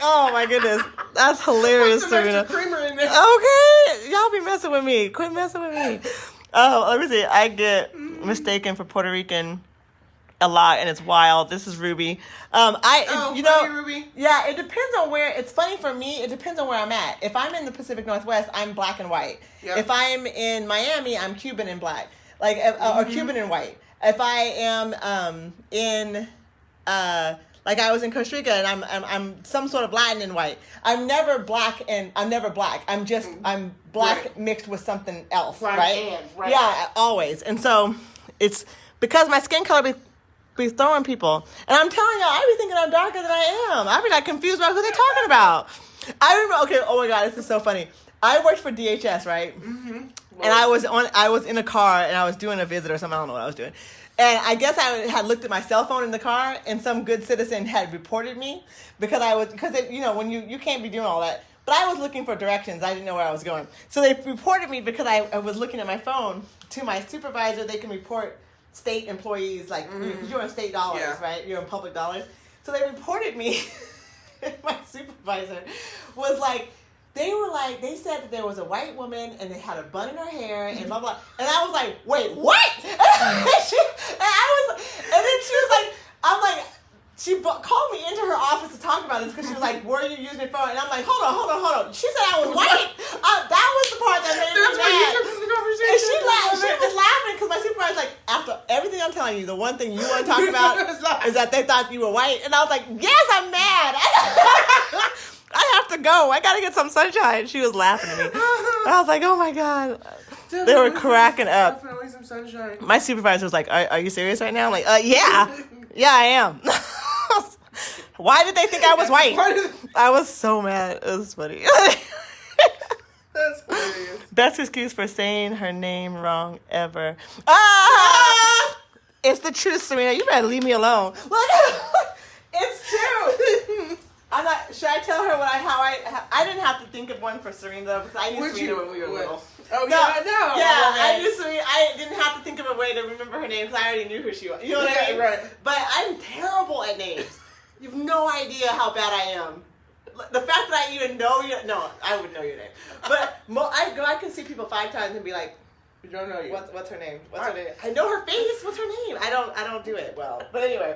Speaker 1: Oh my goodness. That's hilarious,
Speaker 2: Put some
Speaker 1: Serena.
Speaker 2: extra creamer in there.
Speaker 1: Okay. Y'all be messing with me. Quit messing with me. Oh, let me see. I get mistaken for Puerto Rican a lot, and it's wild. This is Ruby.
Speaker 2: Ruby.
Speaker 1: Yeah, it depends on where. It's funny for me. It depends on where I'm at. If I'm in the Pacific Northwest, I'm black and white. Yep. If I'm in Miami, I'm Cuban and black, or Cuban and white. If I am like I was in Costa Rica, and I'm some sort of Latin and white. I'm never black. I'm black mixed with something else, right? Yeah, always. And so it's because my skin color be throwing people. And I'm telling y'all, I be thinking I'm darker than I am. I be like confused about who they're talking about. I remember, okay, oh my God, this is so funny. I worked for DHS, right? Mm-hmm. And I was in a car and I was doing a visit or something. I don't know what I was doing. And I guess I had looked at my cell phone in the car, and some good citizen had reported me because when you can't be doing all that. But I was looking for directions. I didn't know where I was going. So they reported me because I was looking at my phone to my supervisor. They can report state employees, like, you're on state dollars, right? You're on public dollars. So they reported me. My supervisor was like, they said that there was a white woman and they had a bun in her hair and blah, blah. And I was like, wait, what? And then she was like, she called me into her office to talk about this because she was like, were you using your phone? And I'm like, hold on. She said I was white. That was the part that made me mad. That's why you took the conversation. And she was laughing because my supervisor was like, after everything I'm telling you, the one thing you want to talk about is that they thought you were white. And I was like, yes, I'm mad. I have to go. I got to get some sunshine. She was laughing at me. I was like, oh my God. They were cracking up.
Speaker 2: Definitely some sunshine.
Speaker 1: My supervisor was like, are you serious right now? I'm like, yeah. Yeah, I am. Why did they think I was white? I was so mad. It was funny.
Speaker 2: That's hilarious.
Speaker 1: Best excuse for saying her name wrong ever. It's the truth, Serena. You better leave me alone. Look, it's true. I'm not. Should I tell her I didn't have to think of one for Serena because I knew Serena when we were little.
Speaker 2: Oh no.
Speaker 1: I knew Serena. I didn't have to think of a way to remember her name because I already knew who she was. You know what I mean? Right. But I'm terrible at names. You have no idea how bad I am. The fact that I even know I would know your name. But I can see people 5 times and be like,
Speaker 2: you don't know you.
Speaker 1: What's her name? Her name? I know her face. What's her name? I don't do it well. But anyway.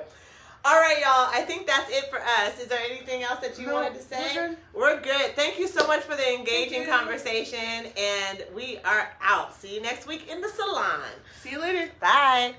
Speaker 1: All right, y'all. I think that's it for us. Is there anything else that you wanted to say? We're good. Thank you so much for the engaging conversation. And we are out. See you next week in the salon.
Speaker 2: See you later.
Speaker 1: Bye.